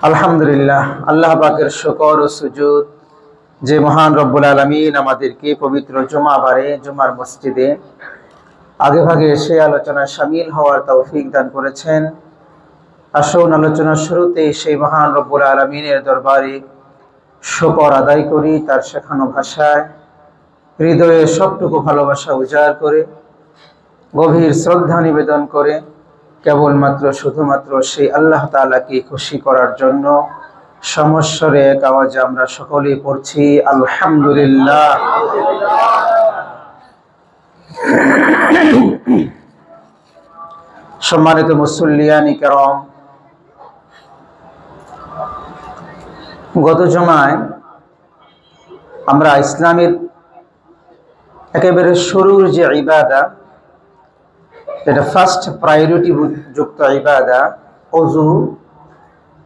আলহামদুলিল্লাহ, আল্লাহ পাকের শুকর ও সুজুদ যে মহান রব্বুল আলামিন আমাদেরকে পবিত্র জুমাবারে জুমার মসজিদে আগে ভাগে এসে আলোচনায় শামিল হওয়ার তৌফিক দান করেছেন। আসুন আলোচনার শুরুতে সেই মহান রব্বুল আলামিনের দরবারে শুকর আদায় করি, তার শেখানো ভাষায় হৃদয়ে সবটুকু ভালোবাসা উজাড় করে গভীর শ্রদ্ধা নিবেদন করে কেবলমাত্র শুধুমাত্র সেই আল্লাহ তাআলাকে খুশি করার জন্য সমস্বরে এক আওয়াজে আমরা সকলেই পড়ছি আলহামদুলিল্লাহ। সম্মানিত মুসল্লিয়ানি কেরাম, গত জুমায় আমরা ইসলামের একেবারে শুরুর যে ইবাদা, এটা ফার্স্ট প্রায়োরিটি যুক্ত ইবাদা ওযু,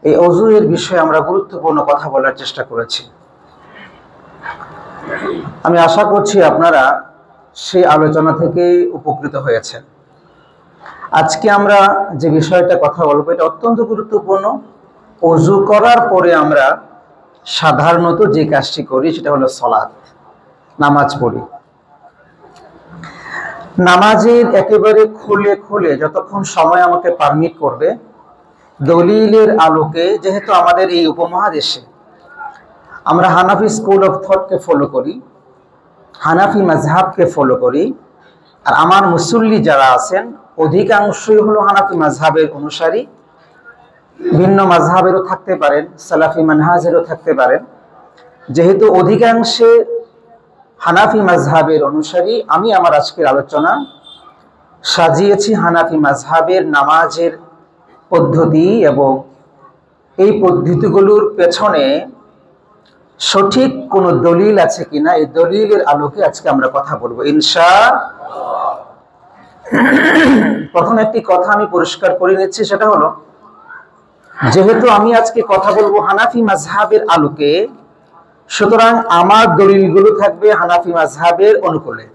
এই ওযু এর বিষয়ে আমরা গুরুত্বপূর্ণ কথা বলার চেষ্টা করেছি। আমি আশা করছি আপনারা সেই আলোচনা থেকে উপকৃত হয়েছেন। আজকে আমরা যে বিষয়টা কথা বলবো এটা অত্যন্ত গুরুত্বপূর্ণ। ওযু করার পরে আমরা সাধারণত যে কাজটি করি সেটা হলো সালাত, নামাজ পড়ি। নামাজের একেবারে খুলে যতক্ষণ সময় আমাকে পারমিট করবে, দলিলের আলোকে, যেহেতু আমাদের এই উপমহাদেশে আমরা হানাফি স্কুল অফ থটকে ফলো করি, হানাফি মাযহাবকে ফলো করি, আর আমার মুসল্লি যারা আছেন অধিকাংশই হলো হানাফি মাযহাবের অনুসারী। ভিন্ন মাযহাবেরও থাকতে পারেন, সালাফি মানহাজেরও থাকতে পারেন। যেহেতু অধিকাংশে হানাফি মাযহাবের অনুসারী, আমি আমার আজকের আলোচনা সাজিয়েছি হানাফি মাযহাবের নামাজের পদ্ধতি এবং এই পদ্ধতিগুলোর পেছনে সঠিক কোনো দলিল আছে কিনা, এই দলিলের আলোকে আজকে আমরা কথা বলবো ইনশাআল্লাহ। প্রথম একটি কথা আমি পরিষ্কার করে নিচ্ছি, সেটা হলো যেহেতু আমি আজকে কথা বলবো হানাফি মাযহাবের আলোকে, সুতরাং আমার দলিলগুলো থাকবে হানাফি মাযহাবের অনুকূলে।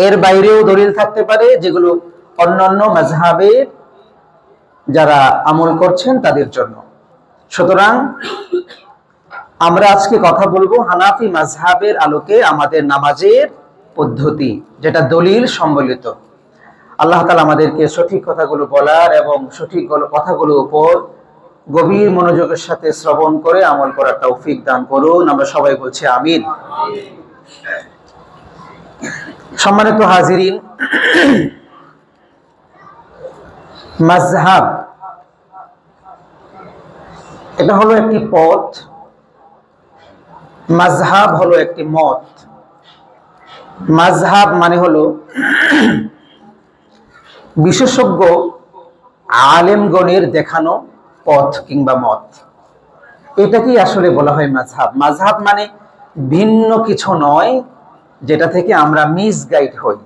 এর বাইরেও দলিল থাকতে পারে যেগুলো অন্যান্য মাযহাবের যারা আমল করছেন তাদের জন্য। সুতরাং আমরা আজকে কথা বলবো হানাফি মাযহাবের আলোকে আমাদের নামাজের পদ্ধতি, যেটা দলিল সম্বলিত। আল্লাহ তাআলা আমাদেরকে সঠিক কথাগুলো বলার এবং সঠিক কথাগুলোর উপর গভীর মনোযোগের সাথে শ্রবণ করে আমল করার তৌফিক দান করুন। আমরা সবাই বলছি আমিন। সম্মানিত হাজিরিন, মাযহাব এটা হলো একটি পথ, মাযহাব হলো একটি মত। মাযহাব মানে হলো বিশেষজ্ঞ আলেমগণের দেখানো পথ কিংবা মত, এটাকেই আসলে বলা হয় মাযহাব। মাযহাব মানে ভিন্ন কিছু নয় যেটা থেকে আমরা মিসগাইড হই।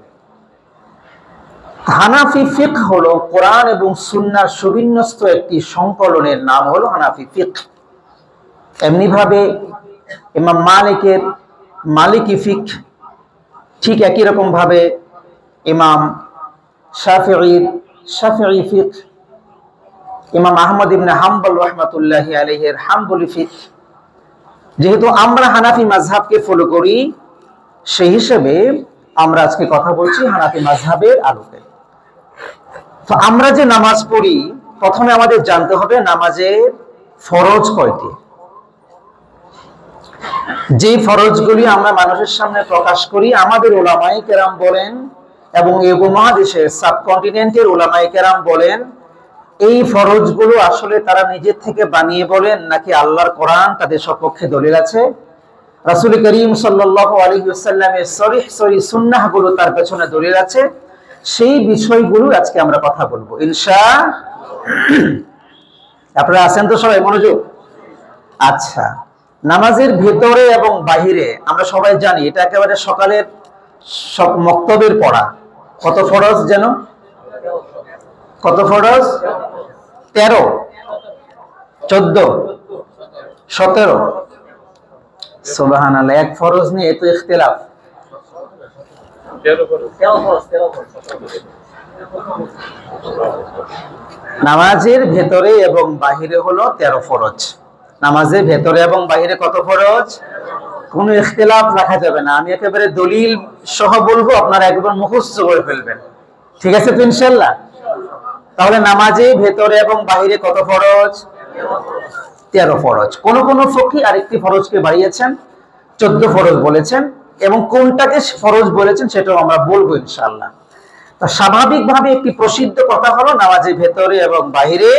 হানাফি ফিকহ হলো কোরআন এবং সুন্নাহর সুবিন্যস্ত একটি সংকলনের নাম হলো হানাফি ফিকহ। এমনি ভাবে ইমাম মালিকের মালিকি ফিকহ, ঠিক একই রকম ভাবে ইমাম শাফিঈর শাফিঈ ফিকহ, ইমাম আহমদ ইবনে হাম্বল রাহমাতুল্লাহি আলাইহির হাম্বলি ফিকহ। যেহেতু আমরা হানাফি মাযহাবকে ফলো করি, সেই হিসেবে আমরা আজকে কথা বলছি হানাফি মাযহাবের আলোকে। তো আমরা যে নামাজ পড়ি, প্রথমে আমাদের জানতে হবে নামাজের ফরজ কয়টি। যে ফরজগুলি আমরা মানুষের সামনে প্রকাশ করি, আমাদের উলামায়ে কেরাম বলেন এবং এই উপমহাদেশের সাবকন্টিনেন্টের উলামায়ে কেরাম বলেন, এই ফরজগুলো আসলে তারা নিজের থেকে বানিয়ে বলেন নাকি আল্লাহর কোরআন তাদের সপক্ষে দলিল আছে, রাসূল করিম সাল্লাল্লাহু আলাইহি ওয়াসাল্লামের সরিহ সুন্নাহগুলো তার পেছনে দলিল আছে। সেই বিষয়গুলো আজকে আমরা কথা বলবো ইনশাআল্লাহ। আপনারা আছেন তো সবাই? মনোযোগ। আচ্ছা, নামাজের ভেতরে এবং বাহিরে আমরা সবাই জানি এটা একেবারে সকালের সব মক্তবের পড়া। কত ফরজ যেন? কত ফরজ? 13, 14, 17। সুবহানাল্লাহ, এক ফরজ নিয়ে এত ইখতিলাফ। নামাজের ভেতরে এবং বাহিরে হলো 13 ফরজ। নামাজের ভেতরে এবং বাহিরে কত ফরজ? কোনো ইখতিলাফ রাখা যাবে না। আমি একেবারে দলিল সহ বলবো, আপনারা একবার মুখস্থ করে ফেলবেন। ঠিক আছে তো ইনশাআল্লাহ? তাহলে নামাজে ভেতরে এবং বাহিরে কত ফরজ? 13 ফরজ। কোন কোন ফকি আরেকটি ফরজকে বাড়িয়েছেন, 14 ফরজ বলেছেন, এবং কোনটাকে ফরজ বলেছেন সেটাও আমরা বলবো ইনশাআল্লাহ। তো স্বাভাবিকভাবে একটি প্রসিদ্ধ কথা হলো নামাজের ভেতরে এবং বাহিরে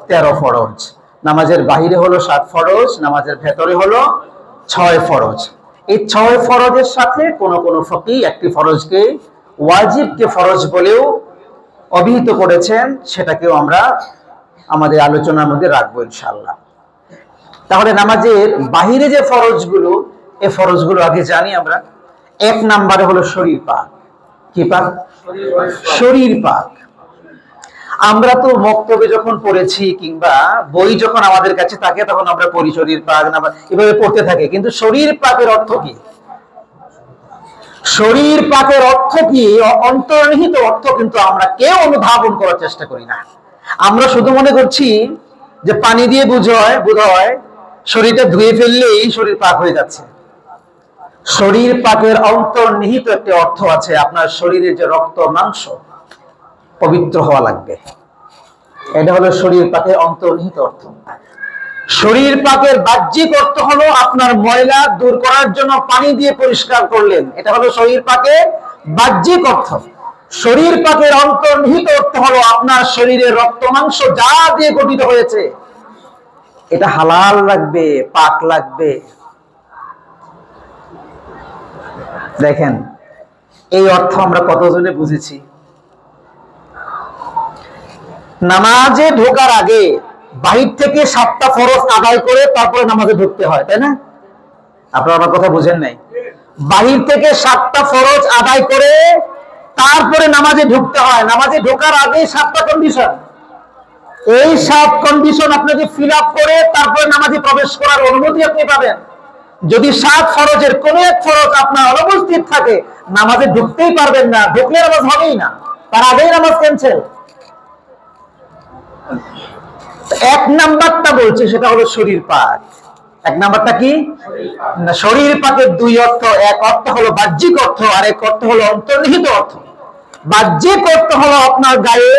13 ফরজ। নামাজের বাহিরে হলো 7 ফরজ, নামাজের ভেতরে হলো 6 ফরজ। এই 6 ফরজের সাথে কোন কোন ফকি একটি ফরজকে ওয়াজিবকে ফরজ বলেও অভিহিত করেছেন, সেটাকেও আমরা আমাদের আলোচনার মধ্যে রাখবো ইনশাআল্লাহ। তাহলে নামাজের বাহিরে যে ফরজগুলো, এই ফরজগুলো আগে জানি আমরা। 1 নম্বরে হলো শরীর পাক। কি পাক? শরীর পাক। আমরা তো মক্তবে যখন পড়েছি কিংবা বই যখন আমাদের কাছে থাকে তখন আমরা পড়ি শরীর পাক, এভাবে পড়তে থাকি, কিন্তু শরীর পাকের অর্থ কি? শরীর পাকের অর্থ কি? অন্তর্নিহিত অর্থ কিন্তু আমরা কেউ অনুধাবন করার চেষ্টা করি না। আমরা শুধু মনে করছি যে পানি দিয়ে বোধহয় শরীরটা ধুয়ে ফেললেই শরীর পাক হয়ে যাচ্ছে। শরীর পাকের অন্তর্নিহিত একটি অর্থ আছে। আপনার শরীরের যে রক্ত মাংস পবিত্র হওয়া লাগবে, এটা হলো শরীর পাকের অন্তর্নিহিত অর্থ। শরীর পাকের বাহ্যিক অর্থ হলো আপনার ময়লা দূর করার জন্য পানি দিয়ে পরিষ্কার করলেন, এটা হলো শরীর পাকের বাহ্যিক অর্থ। শরীর পাকের অন্তর্নিহিত অর্থ হলো আপনার শরীরের রক্ত মাংস যা দিয়ে গঠিত হয়েছে এটা হালাল লাগবে, পাক লাগবে। দেখেন, এই অর্থ আমরা কতজনে বুঝেছি? নামাজে ঢোকার আগে বাহির থেকে 7টা ফরজ আদায় করে তারপরে নামাজে ঢুকতে হয়, তাই না? আপনারা আমার কথা বুঝেন নাই? বাহির থেকে 7টা ফরজ আদায় করে তারপরে নামাজে ঢুকতে হয়। নামাজে ঢোকার আগে 7টা কন্ডিশন। এই 7 কন্ডিশন আপনাকে ফিল আপ করে তারপরে নামাজে প্রবেশ করার অনুমতি আপনি পাবেন। যদি 7 ফরজের কোন এক ফরজ আপনার অনুপস্থিত থাকে, নামাজে ঢুকতেই পারবেন না, ঢুকলে নামাজ হবেই না, তার আগেই নামাজ ক্যান্সেল। 1 নাম্বারটা বলছে সেটা হলো শরীর পাক। 1 নাম্বারটা কি? না, শরীর পাকের 2 অর্থ। এক অর্থ হলো বাহ্যিক অর্থ, আর এক অর্থ হলো অন্তর্নিহিত অর্থ। বাহ্যিক অর্থ হলো আপনার গায়ে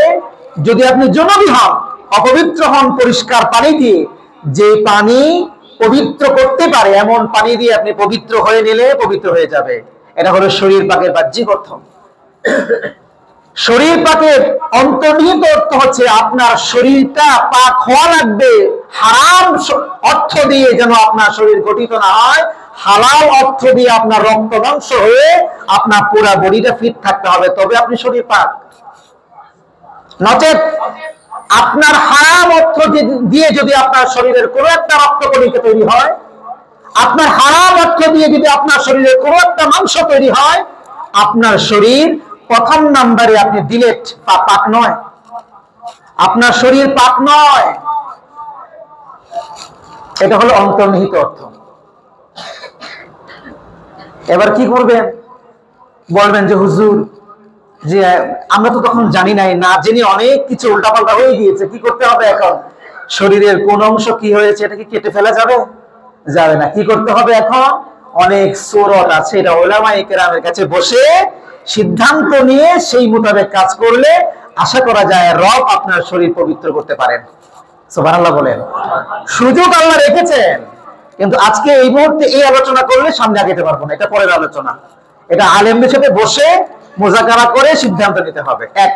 যদি আপনি জুনুবি হন, অপবিত্র হন, পরিষ্কার পানি দিয়ে, যে পানি পবিত্র করতে পারে এমন পানি দিয়ে আপনি পবিত্র হয়ে নিলে পবিত্র হয়ে যাবে, এটা হলো শরীর পাকের বাহ্যিক অর্থ। শরীর পাকের অন্তর্নিহিত অর্থ হচ্ছে আপনার শরীরটা পাক হওয়া লাগবে হারাম অর্থ দিয়ে, যেন আপনার শরীর গঠিত না হয়। হালাল অর্থ দিয়ে আপনার রক্ত মাংস হয়ে আপনার পুরো বডিটা ফিট থাকতে হবে, তবে আপনি শরীর পাক। নচেত আপনার হারাম অর্থ দিয়ে যদি আপনার শরীরের কোনো একটা রক্তকণিকা তৈরি হয়, আপনার হারাম অর্থ দিয়ে যদি আপনার শরীরের কোনো একটা মাংস তৈরি হয়, আপনার শরীর প্রথম নাম্বারে আপনি ডিলেট, পাক নয়, আপনার শরীর পাক নয়। এটা হলো অন্তর্নিহিত অর্থ। এবার কি করবেন? বলবেন যে হুজুর, যে আমরা তো তখন জানি নাই, না জেনে অনেক কিছু উল্টাপাল্টা হয়ে গিয়েছে, কি করতে হবে এখন? শরীরের কোন অংশ কি হয়েছে এটা কি কেটে ফেলা যাবে? যাবে না। কি করতে হবে এখন? অনেক সূরত আছে, এটা উলামায়ে কেরামের কাছে বসে সিদ্ধান্ত নিয়ে সেই মোতাবেক কাজ করলে আশা করা যায় রব আপনার শরীর পবিত্র করতে পারেন। সুবহানাল্লাহ বলেন। সুযোগ আল্লাহ রেখেছেন, কিন্তু আজকে এই মুহূর্তে এই আলোচনা করলে সামনে আগাতে পারবো না, এটা পরের আলোচনা। এটা আলেমদের সাথে বসে মুযাকারা করে সিদ্ধান্ত নিতে হবে। 1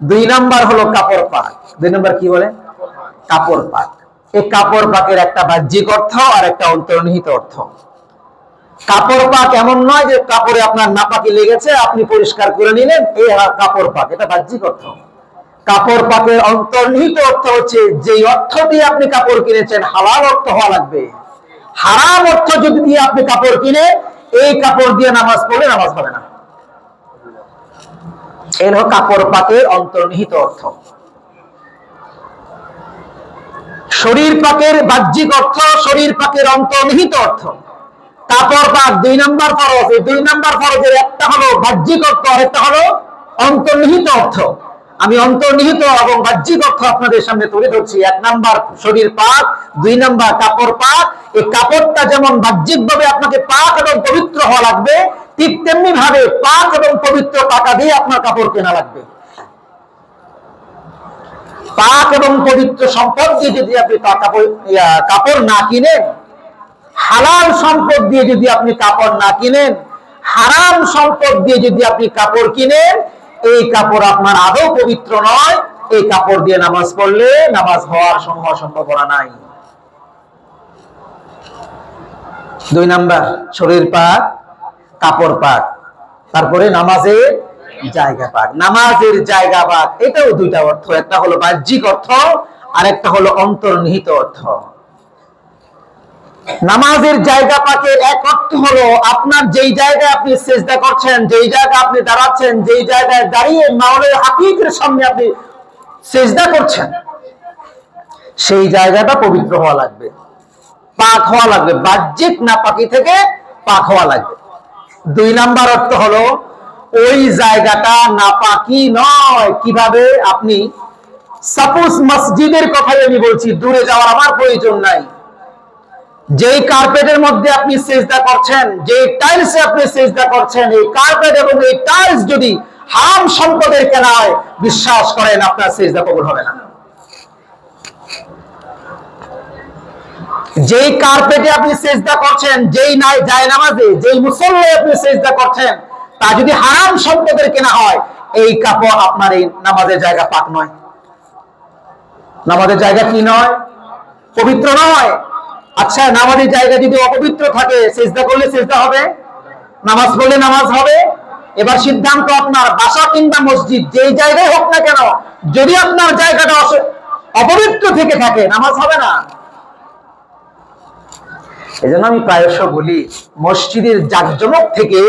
2 নাম্বার হলো কাপড় পাক। 2 নাম্বার কি বলে? কাপড় পাক। এই কাপড় পাকের একটা বাহ্যিক অর্থ আর একটা অন্তর্নিহিত অর্থ। কাপড় পাক এমন নয় যে কাপড়ে আপনার নাপাকি লেগেছে আপনি পরিষ্কার করে নিলেন, এই কাপড় পাক, এটা বাহ্যিক অর্থ। কাপড় পাকের অন্তর্নিহিত অর্থ হচ্ছে যেই অর্থ দিয়ে আপনি কাপড় কিনেছেন হালাল অর্থ হওয়া লাগবে। হারাম অর্থ যদি দিয়ে আপনি কাপড় কিনে এই কাপড় দিয়ে নামাজ পড়লে নামাজ হবে না। এর হলো কাপড় পাকের অন্তর্নিহিত অর্থ। শরীর পাকের বাহ্যিক অর্থ, শরীর পাকের অন্তর্নিহিত অর্থ। কাপড় পাক 2 নাম্বার ফরজ। এই 2 নাম্বার ফরজের একটা হলো বাহ্যিক অর্থ আর একটা হলো অন্তর্নিহিত অর্থ। আমি অন্তর্নিহিত এবং বাহ্যিক অর্থ আপনাদের সামনে তুলে ধরছি। 1 নাম্বার শরীর পাক, 2 নাম্বার কাপড় পাক। এই কাপড়টা যেমন বাহ্যিকভাবে আপনাকে পাক এবং পবিত্র হওয়া লাগবে, ঠিক তেমনি ভাবে পাক এবং পবিত্র টাকা দিয়ে আপনার কাপড় কেনা লাগবে। পাক এবং পবিত্র সম্পদ দিয়ে যদি আপনি কাপড় না কিনেন, হালাল সম্পদ দিয়ে যদি আপনি কাপড় না কিনেন, হারাম সম্পদ দিয়ে যদি আপনি কাপড় কিনেন, এই কাপড় আপনার আদৌ পবিত্র নয়। এই কাপড় দিয়ে নামাজ পড়লে নামাজ হওয়ার সম্ভাবনা নাই। 2 নাম্বার শরীর পাক, কাপড় পাক, তারপরে নামাজের জায়গা পাক। নামাজের জায়গা পাক, এটাও 2টা অর্থ, একটা হলো বাহ্যিক অর্থ আর একটা হলো অন্তর্নিহিত অর্থ। নামাজের জায়গা পাকের এক অর্থ হলো আপনার যেই জায়গায় আপনি সিজদা করছেন, যেই জায়গায় আপনি দাঁড়াচ্ছেন, যেই জায়গায় দাঁড়িয়ে মাওলানা হাকিকের সামনে আপনি সিজদা করছেন, সেই জায়গাটা পবিত্র হওয়া লাগবে, পাক হওয়া লাগবে, বাহ্যিক নাপাকি থেকে পাক হওয়া লাগবে। 2 নাম্বার অর্থ হলো ওই জায়গাটা নাপাকি নয়। কিভাবে? আপনি সাপোজ মসজিদের কথাই আমি বলছি, দূরে যাওয়ার আমার প্রয়োজন নাই। যেই কার্পেটের মধ্যে আপনি সিজদা করছেন, যে টাইলসে আপনি সিজদা করছেন, এই কার্পেট এবং এই টাইলস যদি হারাম সম্পদের কেনা হয়, বিশ্বাস করেন আপনার সিজদা কবুল হবে না। যেই কার্পেটে আপনি সিজদা করছেন, যেই জায়নামাজে, যেই মুসল্লায় আপনি সিজদা করছেন, তা যদি হারাম সম্পদের কেনা হয়, এই কাপড় আপনার এই নামাজের জায়গা পাক নয়। নামাজের জায়গা কি নয়? পবিত্র নয়। আচ্ছা, নামাজের জায়গা যদি অপবিত্র থাকে, সিজদা করলে সিজদা হবে, নামাজ পড়লে নামাজ হবে। এবার সিদ্ধান্ত আপনার, বাসা কিংবা মসজিদ, যেই জায়গায় হোক না কেন, যদি আপনার জায়গাটা অপবিত্র থেকে থাকে, নামাজ হবে না। এজন্য আমি প্রায়শ বলি, মসজিদের জাকজমক থেকে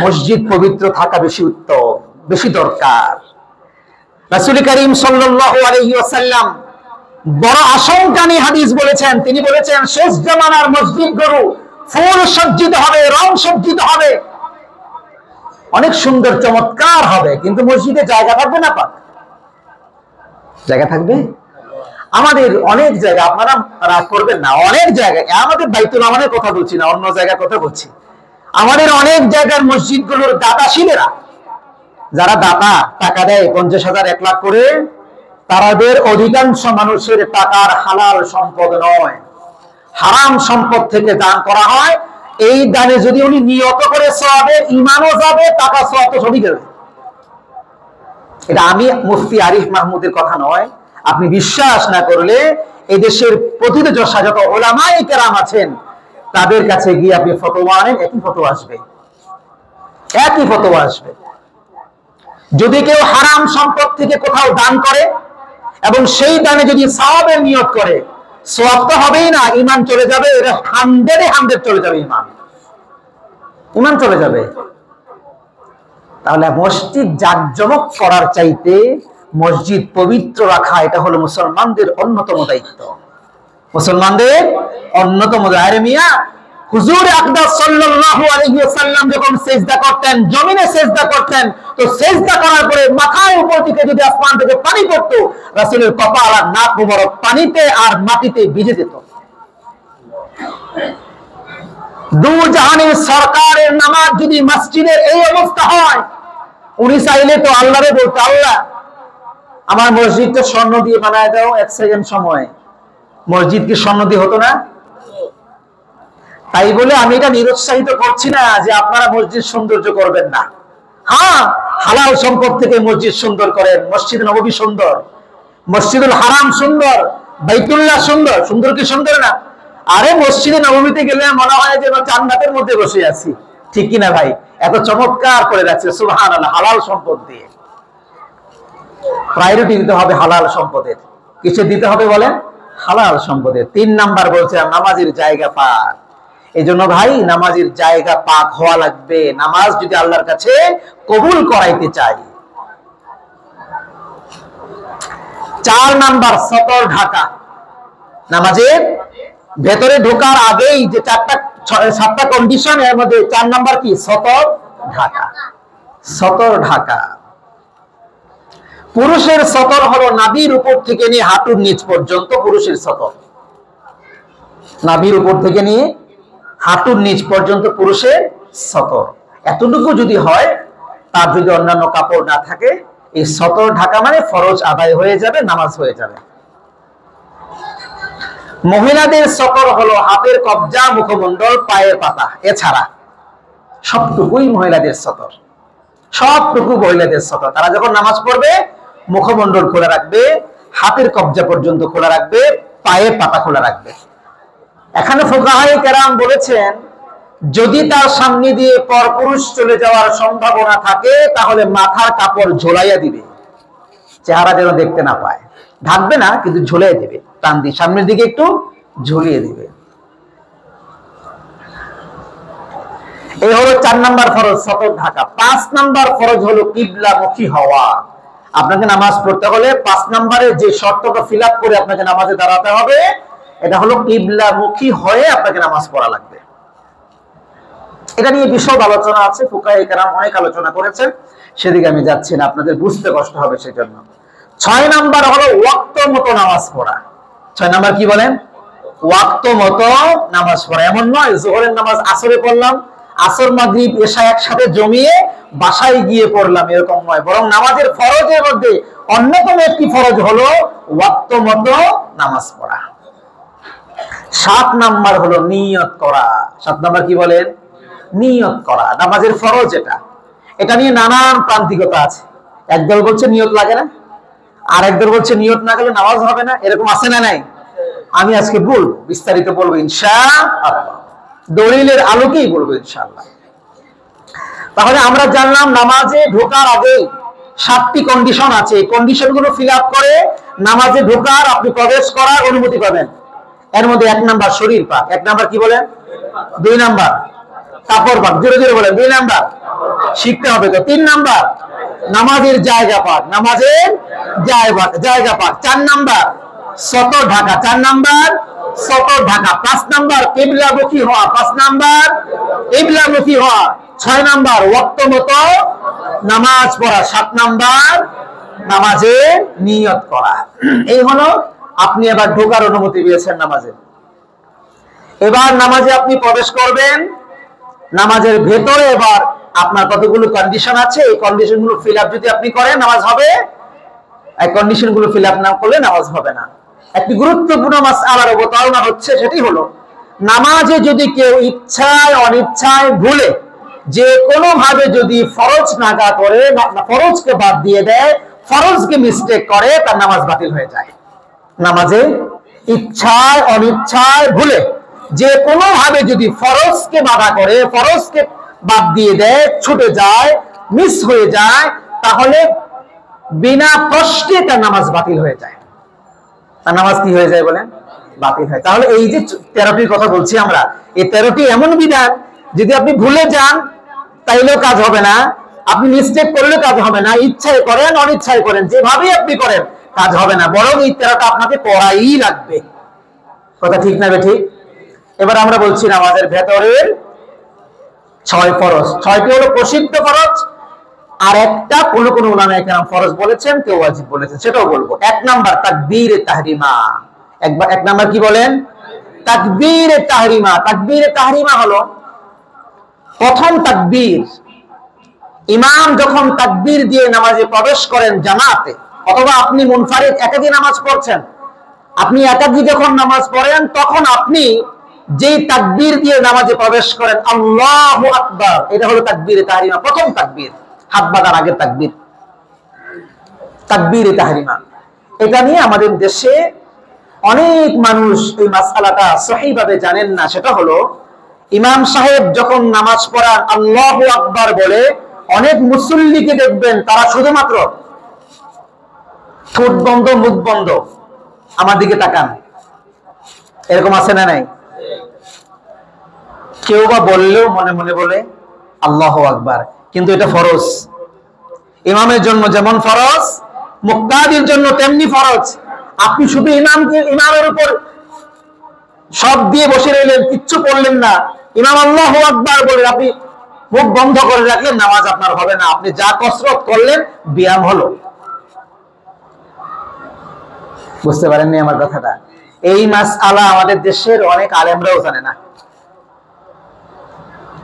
মসজিদ পবিত্র থাকা বেশি উত্তম, বেশি দরকার। রাসূল করিম সাল্লাল্লাহু আলাইহি ওয়াসাল্লাম বড় আশঙ্কা নিয়ে হাদিস বলেছেন। তিনি বলেছেন, শেষ জামানার মসজিদ গরু ফুল সজ্জিত হবে, রং সজ্জিত হবে, অনেক সুন্দর চমৎকার হবে, কিন্তু মসজিদে জায়গা থাকবে না। পাক জায়গা থাকবে? আমাদের অনেক জায়গা, আপনারা রাগ করবেন না, অনেক জায়গায়, আমাদের বাইতুল আমাদের কথা বলছি না, অন্য জায়গার কথা বলছি। আমাদের অনেক জায়গার মসজিদগুলোর দাতাশীলেরা, যারা দাতা টাকা দেয় 50,000 1 লাখ করে, তাদের অধিকাংশ মানুষের টাকার হালাল সম্পদ নয়, হারাম সম্পদ থেকে দান করা হয়। এই দানে যদি উনি নিয়ত করে সওয়াবে, ঈমানও যাবে, টাকা সওয়াব তো সবই যাবে। এটা আমি মুফতি আরিফ মাহমুদের কথা নয়। আপনি বিশ্বাস না করলে এই দেশের প্রতিটি যত উলামায়ে কেরাম আছেন, তাদের কাছে গিয়ে আপনি ফতোয়া আনেন, একই ফতোয়া আসবে, একই ফতোয়া আসবে। যদি কেউ হারাম সম্পদ থেকে কোথাও দান করে এবং সেই দানে যদি সওয়াবের নিয়ত করে, সওয়াব তো হবেই না, ঈমান চলে যাবে। এটা 100 চলে যাবে, ঈমান চলে যাবে। তাহলে মসজিদ জাকজমক করার চাইতে মসজিদ পবিত্র রাখা, এটা হলো মুসলমানদের অন্যতম দায়িত্ব, মুসলমানদের অন্যতম দায়িত্ব। আরে মিয়া, হুজুর আকরাম সাল্লাল্লাহু আলাইহি ওয়াসাল্লাম যখন সিজদা করতেন, জমিনে সিজদা করতেন, তো সিজদা করার পরে মাথার উপর থেকে যদি আসমান থেকে পানি পড়তো, রাসূলের কপাল আর নাক মুবারক পানিতে আর মাটিতে ভিজে যেত। দু জাহানের সরকারের নামাজ যদি মসজিদের এই অবস্থা হয়, উনি চাইলে তো আল্লাহরে বলতো, আল্লাহ আমার মসজিদটা স্বর্ণ দিয়ে বানায় দাও 1 সেকেন্ড সময়। মসজিদ কি স্বর্ণ দিয়ে হতো না? তাই বলে আমি এটা নিরুৎসাহিত করছি না যে আপনারা মসজিদ সৌন্দর্য করবেন না। হ্যাঁ, হালাল সম্পদ থেকে মসজিদ সুন্দর করেন। মসজিদ নববী সুন্দর, মসজিদুল হারাম সুন্দর, বাইতুল্লাহ সুন্দর। সুন্দর কি সুন্দর না? আরে মসজিদে নববীতে গেলে মনে হয় যে জান্নাতের মধ্যে বসে আছি, ঠিক কিনা ভাই? এত চমৎকার করে রাখছে, সুবহানাল্লাহ। হালাল সম্পদ দিয়ে প্রায়োরিটি দিতে হবে, হালাল সম্পদের। কিছু দিতে হবে বলেন, হালাল সম্পদের। 3 নাম্বার বলছে নামাজের জায়গা পাক। এই জন্য ভাই, নামাজের জায়গা পাক হওয়া লাগবে, নামাজ যদি আল্লাহর কাছে কবুল করাইতে চাই। 4 নাম্বার সতর ঢাকা। নামাজের ভেতরে ঢোকার আগেই যে 7টা কন্ডিশন, এর মধ্যে 4 নাম্বার কি? সতর ঢাকা। সতর ঢাকা। পুরুষের সতর হলো নাভির উপর থেকে নিয়ে হাঁটুর নিচ পর্যন্ত পুরুষের সতর, নাভির উপর থেকে নিয়ে হাঁটুর নিচ পর্যন্ত পুরুষের সতর। এতটুকু যদি হয়, তার যদি অন্যান্য কাপড় না থাকে, এই সতর ঢাকা মানে ফরজ আদায় হয়ে যাবে, নামাজ হয়ে যাবে। মহিলাদের সতর হলো হাতের কবজা, মুখমণ্ডল, পায়ের পাতা, এছাড়া সবটুকুই মহিলাদের সতর, সবটুকু মহিলাদের সতর। তারা যখন নামাজ পড়বে মুখমণ্ডল খোলা রাখবে, হাতের কবজা পর্যন্ত খোলা রাখবে, পায়ের পাতা খোলা রাখবে। এখানে ফুকাহায়ে কেরাম বলেছেন, যদি তার সামনে দিয়ে পরপুরুষ চলে যাওয়ার সম্ভাবনা থাকে তাহলে মাথার কাপড় ঝোলাইয়া দিবে, চেহারা যেন দেখতে না পায়, ঢাকবে না কিন্তু ঝুলিয়ে দিবে, টান দিয়ে সামনের দিকে একটু ঝুলিয়ে দিবে। এই হলো 4 নাম্বার ফরজ, সতর ঢাকা। 5 নাম্বার ফরজ হলো কিবলামুখী হওয়া। আপনাকে নামাজ পড়তে হলে 5 নাম্বারে যে শর্তটা ফিল আপ করে আপনাকে নামাজে দাঁড়াতে হবে, এটা হলো কিবলামুখী হয়ে আপনাকে নামাজ পড়া লাগবে। এটা নিয়ে বিশদ আলোচনা আছে, ফুকাহায়ে কেরাম অনেক আলোচনা করেছেন, সেদিকে আমি যাচ্ছি না, আপনাদের বুঝতে কষ্ট হবে সেই জন্য। 6 নাম্বার হলো ওয়াক্ত মতো নামাজ পড়া। 6 নাম্বার কি বলেন? ওয়াক্ত মতো নামাজ পড়া। এমন নয় যোহরের নামাজ আসরে পড়লাম, আসর মাগরিব এশা একসাথে জমিয়ে বাসায় গিয়ে পড়লাম, এরকম নয়। বরং নামাজের ফরজের মধ্যে অন্যতম একটি ফরজ হলো ওয়াক্ত মতো নামাজ পড়া। 7 নাম্বার হলো নিয়ত করা। 7 নাম্বার কি বলেন? নিয়ত করা। নামাজের ফরজ এটা নিয়ে নানান প্রান্তিকতা আছে। একদল বলছে নিয়ত লাগে না, আর একদল বলছে নিয়ত না করলে নামাজ হবে না, এরকম আছে না নাই? আমি আজকে বলবো, বিস্তারিত বলবো ইনশাআল্লাহ, দলিলের আলোকেই বলবো ইনশাআল্লাহ। তাহলে আমরা জানলাম নামাজে ঢোকার আগে 7টি কন্ডিশন আছে, এই কন্ডিশনগুলো ফিল আপ করে নামাজে ঢোকার, আপনি প্রবেশ করার অনুমতি পাবেন। এর মধ্যে 1 নাম্বার শরীর পাক। 1 নাম্বার কি বলেন? 2 নাম্বার কাপড় পাক। জোরে জোরে বলেন। 2 নাম্বার শিখতে হবে তো। 3 নাম্বার নামাজের জায়গা পাক, নামাজের জায়গা পাক। 4 নাম্বার সতর ঢাকা। 4 নাম্বার সতর ঢাকা। 5 নাম্বার কিবলামুখী হওয়া। 5 নাম্বার কিবলামুখী হওয়া। 6 নাম্বার ওয়াক্ত মতো নামাজ পড়া। 7 নাম্বার নামাজে নিয়ত করা। এই হলো আপনি এবার ঢোকার অনুমতি পেয়েছেন নামাজে। এবার নামাজে আপনি প্রবেশ করবেন। নামাজের ভেতরে এবার আপনার কতগুলো কন্ডিশন আছে, এই কন্ডিশনগুলো ফিল আপ যদি আপনি করেন নামাজ হবে, এই কন্ডিশনগুলো ফিল আপ না করলে নামাজ হবে না। একটি গুরুত্বপূর্ণ মাসআলার অবতারণা হচ্ছে, সেটি হলো নামাজে যদি কেউ ইচ্ছায় অনিচ্ছায় ভুলে যে কোনো ভাবে যদি ফরজ নাগা করে, ফরজকে বাদ দিয়ে দেয়, ফরজকে মিস্টেক করে, তার নামাজ বাতিল হয়ে যায়। নামাজে ইচ্ছায় অনিচ্ছায় ভুলে যে কোনো ভাবে যদি ফরজকে বাধা করে, ফরজকে বাদ দিয়ে দেয়, ছুটে যায়, মিস হয়ে যায়, তাহলে বিনা কষ্টে তার নামাজ বাতিল হয়ে যায়। তার নামাজ কি হয়ে যায় বলেন? বাতিল হয়। তাহলে এই যে 13টির কথা বলছি আমরা, এই 13টি এমন বিধান, যদি আপনি ভুলে যান তাইলেও কাজ হবে না, আপনি মিস্টেক করলেও কাজ হবে না, ইচ্ছায় করেন অনিচ্ছায় করেন, যেভাবেই আপনি করেন কাজ হবে না, বরং এই 13টা আপনাকে পড়াই লাগবে। কথা ঠিক না ঠিক? এবার আমরা বলছি নামাজের ভেতরের 6 ফরজ। 6টি হলো প্রসিদ্ধ ফরজ, আর একটা কোন কোন উলামায়ে কেরাম ফরজ বলেছেন, কেউ ওয়াজিব বলেছেন, সেটাও বলবো। 1 নাম্বার তাকবীরে তাহরিমা। 1 নাম্বার কি বলেন? তাকবীরে তাহরিমা। তাকবীরে তাহরিমা হলো প্রথম তাকবীর। ইমাম যখন তাকবীর দিয়ে নামাজে প্রবেশ করেন জামাতে, অথবা আপনি মুনফারিদ একাকী নামাজ পড়ছেন, আপনি একাকী যখন নামাজ পড়েন তখন আপনি যেই তাকবীর দিয়ে নামাজে প্রবেশ করেন, আল্লাহু আকবার, এটা হলো তাকবীরে তাহরিমা, প্রথম তাকবীর, হাত বাঁধার আগের তাকবীর, তাকবীরে তাহরিমা। এটা নিয়ে আমাদের দেশে অনেক মানুষ এই মাসআলাটা সহিভাবে জানেন না। সেটা হলো ইমাম সাহেব যখন নামাজ পড়ান আল্লাহু আকবার বলে, অনেক মুসল্লিকে দেখবেন তারা শুধুমাত্র ঠোঁট বন্ধ, মুখ বন্ধ, আমার দিকে তাকান, এরকম আছে না নাই? কেউ বা বললেও মনে মনে বলে আল্লাহু আকবার, কিন্তু এটা ফরজ। ইমামের জন্য যেমন ফরজ, মুক্তাদির জন্য তেমনি ফরজ। আপনি শুধু ইমামের উপর সব দিয়ে বসে রইলেন, কিচ্ছু করলেন না, ইমাম আল্লাহু আকবার বলে আপনি মুখ বন্ধ করে রাখলেন, নামাজ আপনার হবে না। আপনি যা কসরত করলেন ব্যায়াম হলো, বুঝতে পারেননি আমার কথাটা? এই মাসআলা আমাদের দেশের অনেক আলেমরাও জানে না,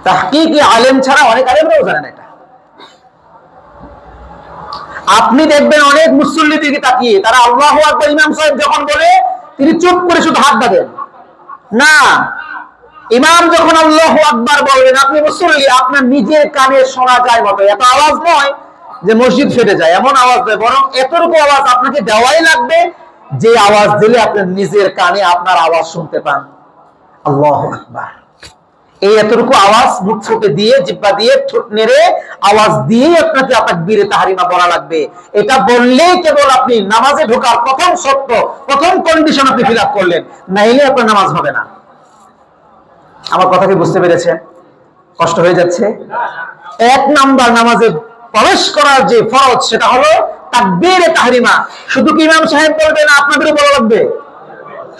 তাহকিকি আলেম ছাড়া অনেক আলেমরাও জানে না এটা। আপনি দেখবেন অনেক মুসল্লি দিকে তাকিয়ে তারা আল্লাহু আকবার ইমাম সাহেব যখন বলে তিনি চুপ করে শুধু হাত বাঁধেন না। ইমাম যখন আল্লাহু আকবার বলবেন, আপনি মুসল্লি, আপনার নিজের কানে শোনা যায় মতো, এত আওয়াজ নয় যে মসজিদ ফেটে যায় এমন আওয়াজ নয়, বরং এতটুকু আওয়াজ আপনাকে দেওয়াই লাগবে যে আওয়াজ দিলে আপনার নিজের কানে আপনার আওয়াজ শুনতে পান। আল্লাহু আকবার, এই এতটুকু আওয়াজ মুখ থেকে দিয়ে, জিহ্বা দিয়ে, ঠোঁট নেড়ে আওয়াজ দিয়ে আপনাকে তাকবীরে তাহরিমা বলা লাগবে। এটা বললেই কেবল আপনি নামাজে ঢোকার প্রথম শর্ত, প্রথম কন্ডিশন আপনি ফিল আপ করলেন, নাইলে আপনার নামাজ হবে না। আমার কথা কি বুঝতে পেরেছেন? কষ্ট হয়ে যাচ্ছে? এক নাম্বার নামাজে প্রবেশ করার যে ফরজ সেটা হলো তাকবীরে তাহরিমা। শুধু কি ইমাম সাহেব বলবেন, আপনাদেরও বলা লাগবে,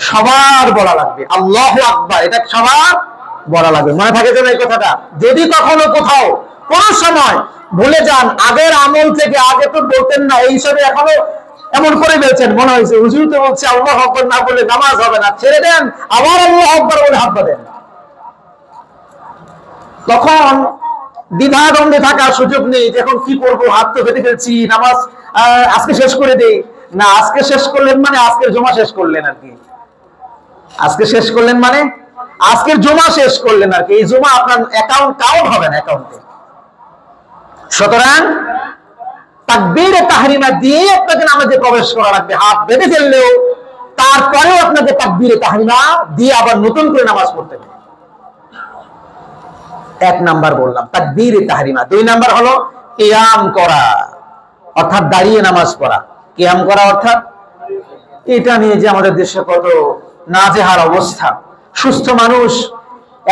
সবার বলা লাগবে। আল্লাহু আকবার, এটা সবার বলা লাগবে। মনে থাকে যেন এই কথাটা। যদি কখনো কোথাও কোন সময় ভুলে যান, আগের আমল থেকে, আগে তো বলতেন না, এই হিসাবে এখনো এমন করে বলছেন, মনে হয়েছে হুজুর তো বলছে আল্লাহু আকবার না বলে নামাজ হবে না, ছেড়ে দেন, আবার আল্লাহু আকবার বলে হাত বাঁধেন। তখন দ্বিধাদ্বন্দ্বে থাকার সুযোগ নেই, এখন কি করবো, হাত তো বেঁধে ফেলছি, নামাজ আজকে শেষ করে দেই না। আজকে শেষ করলেন মানে আজকের জমা শেষ করলেন আর কি। আজকে শেষ করলেন মানে আজকের জমা শেষ করলেন আর কি। এই জমা আপনার কাউন্ট হবে না অ্যাকাউন্টে। সুতরাং তাকবীরে তাহরিমা দিয়ে আপনাকে নামাজে প্রবেশ করা লাগবে। হাত বেঁধে ফেললেও তারপরেও আপনাকে তাকবীরে তাহরিমা দিয়ে আবার নতুন করে নামাজ পড়তে হবে। এক নাম্বার বললাম তাকবীরে তাহরিমা। দুই নাম্বার হলো কিয়াম করা, অর্থাৎ দাঁড়িয়ে নামাজ পড়া। কিয়াম করা অর্থাৎ, এটা নিয়ে যে আমাদের দেশে কত নাজেহাল অবস্থা। সুস্থ মানুষ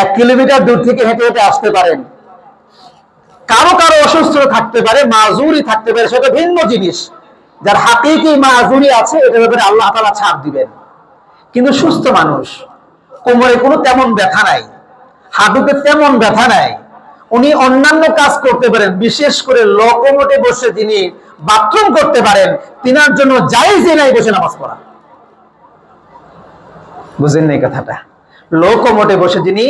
1 কিলোমিটার দূর থেকে হেঁটে হেঁটে আসতে পারেন, কারো কারো অসুস্থ থাকতে পারে, মাজুরি থাকতে পারে, সেটা ভিন্ন জিনিস। যার হাকিকি মাজুরি আছে এটার ব্যাপারে আল্লাহ তাআলা ছাড় দিবেন। কিন্তু সুস্থ মানুষ, কোমরে কোনো তেমন ব্যথা নাই, হাঁটুতে তেমন ব্যথা নাই, উনি অন্যান্য কাজ করতে পারেন, বিশেষ করে লোকোমোটে বসে যিনি বাথরুম করতে পারেন, তিনার জন্য জায়েজই নাই বসে নামাজ পড়া। বুঝেন না এই কথাটা? লোকোমোটে বসে যিনি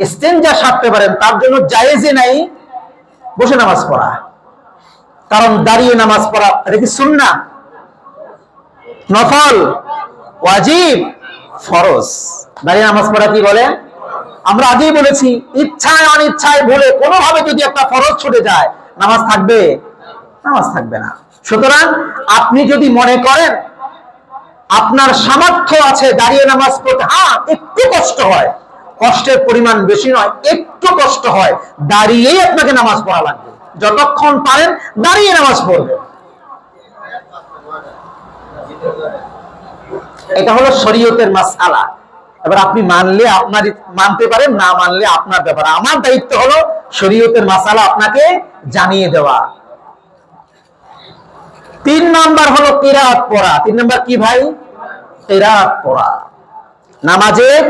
ইস্তেঞ্জা সারতে পারেন, তার জন্য জায়েজই নাই বসে নামাজ পড়া। কারণ দাঁড়িয়ে নামাজ পড়া এটা কি সুন্নাহ, নফল, ওয়াজিব, ফরজ। দাঁড়িয়ে নামাজ পড়া কি বলে? আমরা আগেই বলেছি, ইচ্ছায় অনিচ্ছায় ভুলে কোনোভাবে যদি একটা ফরজ ছুটে যায়, নামাজ থাকবে? নামাজ থাকবে না। সুতরাং আপনি যদি মনে করেন আপনার সামর্থ্য আছে দাঁড়িয়ে নামাজ পড়তে, হ্যাঁ একটু কষ্ট হয়, কষ্টের পরিমাণ বেশি নয়, একটু কষ্ট হয়, দাঁড়িয়েই আপনাকে নামাজ পড়া লাগবে। যতক্ষণ পারেন দাঁড়িয়ে নামাজ পড়বেন। এটা হলো শরীয়তের মাসআলা। এবার আপনি মানলে আপনার মানতে পারেন, না মানলে আপনার ব্যাপার। আমার দায়িত্ব হলো শরীয়তের মাসআলা আপনাকে জানিয়ে দেওয়া। 3 নাম্বার হলো কিরাত পড়া। 3 নাম্বার কি ভাই? কিরাত পড়া। নামাজের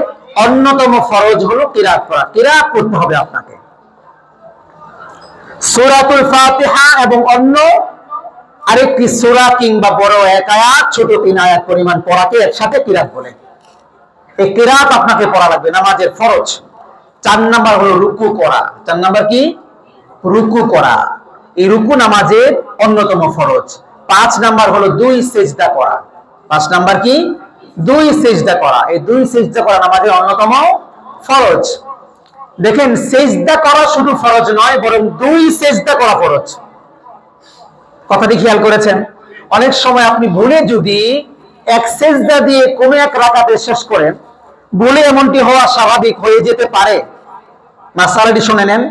অন্যতম ফরজ হলো কিরাত পড়া। কিরাত করতে হবে আপনাকে। সূরাতুল ফাতিহা এবং অন্য আরেকটি সূরা কিংবা বড় এক আয়াত, ছোট 3 আয়াত পরিমাণ পড়াকে একসাথে কিরাত বলে। এই কিরাত আপনাকে পড়া লাগবে, নামাজের ফরজ। 4 নাম্বার হলো রুকু করা। 4 নাম্বার কি? রুকু করা। এই রুকু নামাজের অন্যতম ফরজ। 5 নাম্বার হলো 2 সিজদা করা। 5 নাম্বার কি? 2 সিজদা করা। এই 2 সিজদা করা নামাজের অন্যতম ফরজ। দেখেন, সিজদা করা শুধু ফরজ নয়, বরং 2 সিজদা করা ফরজ। কথাটি খেয়াল করেছেন? অনেক সময় আপনি ভুলে যদি এক সিজদা দিয়ে কোনো এক রাকাতে শেষ করেন, ভুলে এমনটি হওয়া স্বাভাবিক, হয়ে যেতে পারে। মাসালাটি শুনে নেন।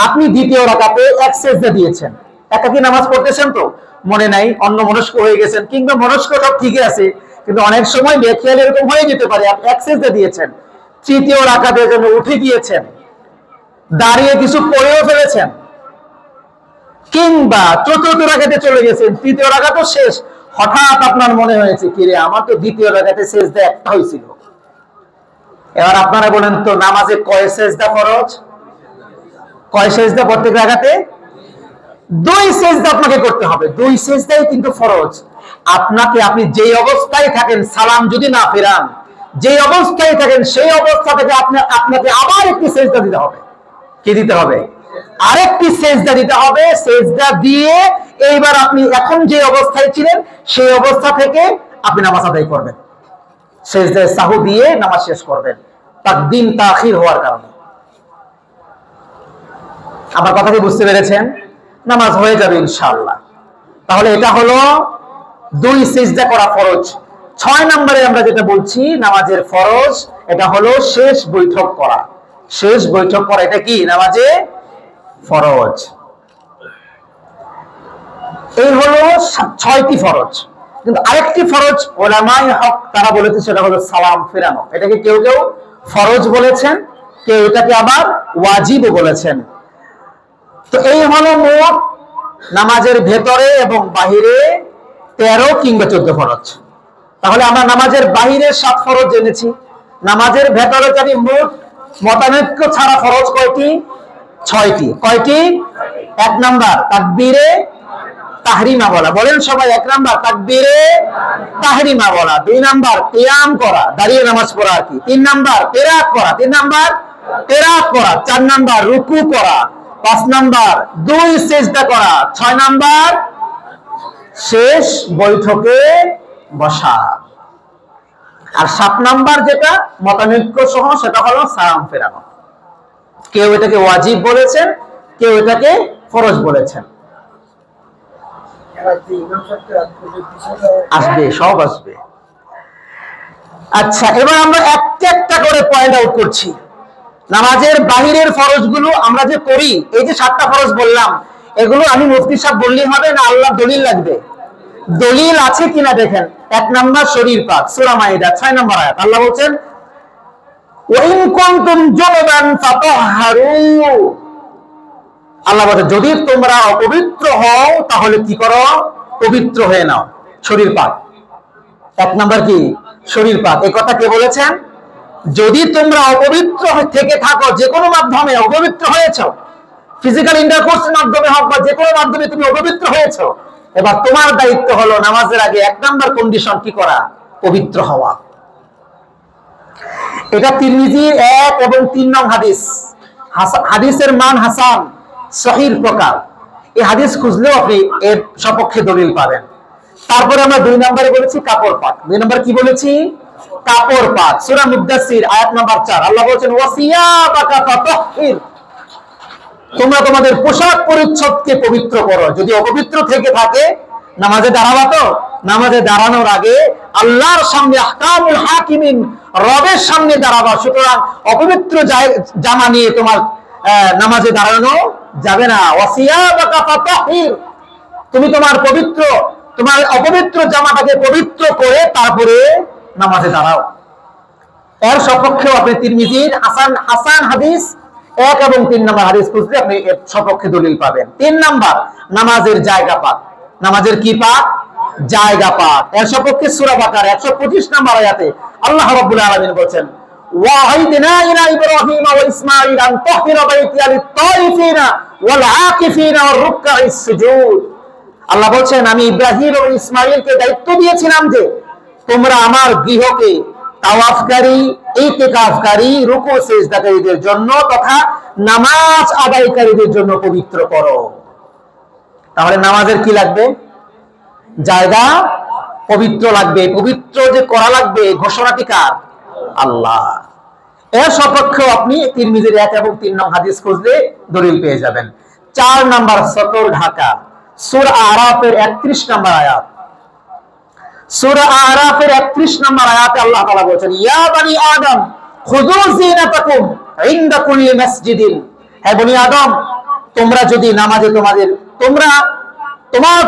আপনি দ্বিতীয় রাকাতে এক সিজদা দিয়েছেন, একাকী নামাজ পড়তেছেন তো, মনে নাই, অন্য মনস্ক হয়ে গেছেন, কিংবা মনস্ক সব ঠিকই আছে, কিন্তু অনেক সময় বেখেয়াল এরকম হয়ে যেতে পারে। আপনি এক সিজদা দিয়েছেন, তৃতীয় রাকাতের জন্য উঠে গিয়েছেন, দাঁড়িয়ে কিছু পড়েও ফেলেছেন, কিংবা চতুর্থ রাকাতে চলে গেছেন, তৃতীয় রাকাত শেষ, হঠাৎ আপনার মনে হয়েছে কিরে আমার তো দ্বিতীয় রাকাতে সিজদা একটা হয়েছিল। এবার আপনারা বলেন তো নামাজে কয় সিজদা ফরজ? কয় সিজদা প্রত্যেক রাকাতে? 2 সিজদা আপনাকে করতে হবে। 2 সিজদাই কিন্তু ফরজ। আপনাকে, আপনি যেই অবস্থায় থাকেন সালাম যদি না ফেরান, যেই অবস্থায় থাকেন সেই অবস্থা থেকে আপনাকে আবার একটি সেজদা দিতে হবে। কি দিতে হবে? আরেকটি সেজদা দিতে হবে। সেজদা দিয়ে এইবার আপনি এখন যে অবস্থায় ছিলেন সেই অবস্থা থেকে আপনি নামাজ আদায় করবেন। সেজদায় সাহু দিয়ে নামাজ শেষ করবেন, তাকদিম তাখির হওয়ার কারণে। আমার কথা কি বুঝতে পেরেছেন? নামাজ হয়ে যাবে ইনশাআল্লাহ। তাহলে এটা হলো 2 সিজদা করা ফরজ। 6 নম্বরে আমরা যেটা বলছি নামাজের ফরজ, এটা হলো শেষ বৈঠক করা। শেষ বৈঠক করা এটা কি? নামাজে ফরজ। এই হলো 6টি ফরজ। কিন্তু আরেকটি ফরজ উলামায়ে হক তারা বলেছে, সেটা হলো সালাম ফেরানো। এটাকে কেউ কেউ ফরজ বলেছেন, কেউ এটাকে আবার ওয়াজিবও বলেছেন। তো এই হলো মোট নামাজের ভেতরে এবং বাহিরে 13 কিংবা 14 ফরজ। তাহলে আমরা নামাজের বাহিরে 7 ফরজ জেনেছি, নামাজের ভেতরে জানি মোট মতানৈক্য ছাড়া ফরজ কয়টি? 6টি। কয়টি? 1 নাম্বার তাকবীরে তাহরিমা বলা, বলেন সবাই। 1 নাম্বার তাকবীরে তাহরিমা বলা। 2 নাম্বার কিয়াম করা, দাঁড়িয়ে নামাজ পড়া আর কি। 3 নাম্বার কিরাত করা, 3 নাম্বার কিরাত করা। 4 নাম্বার রুকু করা। 5 নাম্বার 2 সিজদা করা। 6 নাম্বার শেষ বৈঠকে বসা। আর 7 নাম্বার যেটা মতানৈক্য সহ, সেটা হলো সালাম ফেরানো। কেউ এটাকে ওয়াজিব বলেছেন, কেউ এটাকে ফরজ বলেছেন। আসবে, সব আসবে। আচ্ছা, এবার আমরা একটা একটা করে পয়েন্ট আউট করছি। নামাজের বাহিরের ফরজগুলো আমরা যে করি, এই যে 7টা ফরজ বললাম, এগুলো আমি মুফতি সাহেব বললেই হবে না, আল্লাহর দলিল লাগবে। দলিল আছে কিনা দেখেন। 1 নাম্বার শরীর পাক, সূরা মাইদা 6 নম্বর আয়াত। আল্লাহ বলেন ওয়াইন কুনতুম জুনুবান ফাতাহহারু। আল্লাহ বলেন যদি তোমরা অপবিত্র হও তাহলে কি করো? পবিত্র হয়ে নাও। শরীর পাক 1 নাম্বার কি? শরীর পাক। এই কথা কে বলেছেন? যদি তোমরা অপবিত্র থেকে থাকো, যে কোনো মাধ্যমে অপবিত্র হয়েছো, ফিজিক্যাল ইন্টারকোর্সের মাধ্যমে হোক বা যে কোনো মাধ্যমে তুমি অপবিত্র হয়েছো, এবার তোমার দায়িত্ব হলো নামাজের আগে 1 নাম্বার কন্ডিশন কি করা? পবিত্র হওয়া। এটা তিরমিজির 1 এবং 3 নং হাদিস। হাদিসের মান হাসান, সহিহ প্রকার। এই হাদিস খুঁজলেও আপনি এর সপক্ষে দলিল পাবেন। তারপরে আমরা 2 নম্বরে বলেছি কাপড় পাক। 2 নম্বর কি বলেছি? কাপড় পাক। সূরা মুদ্দাসসির আয়াত নাম্বার 4 আল্লাহ বলেছেন ওয়াসিয়াবাকা ফাতাহহির। তোমরা তোমাদের পোশাক পরিচ্ছদকে পবিত্র করো। যদি অপবিত্র থেকে থাকে নামাজে দাঁড়াবা, তো নামাজে দাঁড়ানোর আগে আল্লাহর সামনে, আহকামুল হাকিমিন রবের সামনে দাঁড়াবা। সুতরাং অপবিত্র জামা নিয়ে তোমার নামাজে দাঁড়ানো যাবে না। ওয়াসিয়াবাকা ফাতাহহির। তুমি তোমার অপবিত্র জামাটাকে পবিত্র করে তারপরে নামাজে দাঁড়াও। এর সপক্ষে আপনি তিরমিজির হাসান হাদিস 1 এবং 3 নম্বর হাদিস খুঁজলে আপনি এর সপক্ষে দলিল পাবেন। 3 নাম্বার নামাজের জায়গা পাক। নামাজের কি পাক? জায়গা পাক। এর সপক্ষে সূরা বাকারা 125 নম্বর আয়াতে আল্লাহ রাব্বুল আলামিন বলেন ওয়াহিদনা ইলা ইব্রাহিম ওয়া ইসমাঈল আন তাহহিরা বাইতিয়া লিত-তাইফিনা ওয়াল আকিফিনা ওয়ার রুকআইস সুজুদ। আল্লাহ বলেন আমি ইব্রাহিম এবং ইসমাঈলকে দায়িত্ব দিয়েছিলাম যে তোমরা আমার গৃহকে তাওয়াফকারী, ইতিকাফকারী, রুকু সিজদাকারীদের জন্য তথা নামাজ আদায়কারীদের জন্য পবিত্র করো। তাহলে নামাজের কি লাগবে? জায়গা পবিত্র লাগবে। পবিত্র যে করা লাগবে ঘোষণাটি কার? আল্লাহ। এর সপক্ষেও আপনি তিরমিজির 1 এবং 3 নং হাদিস খুঁজলে দলিল পেয়ে যাবেন। 4 নাম্বার সতর ঢাকা। সূরা আরাফের 31 নম্বর আয়াত। সূরা আরাফের 31 নম্বর আয়াতে আল্লাহ তাআলা বলেন ইয়া বনি আদম খুযু যিনাতাকুম ইনদা কুল্লি মাসজিদিন। হে বনি আদম, তোমরা যদি নামাজে তোমার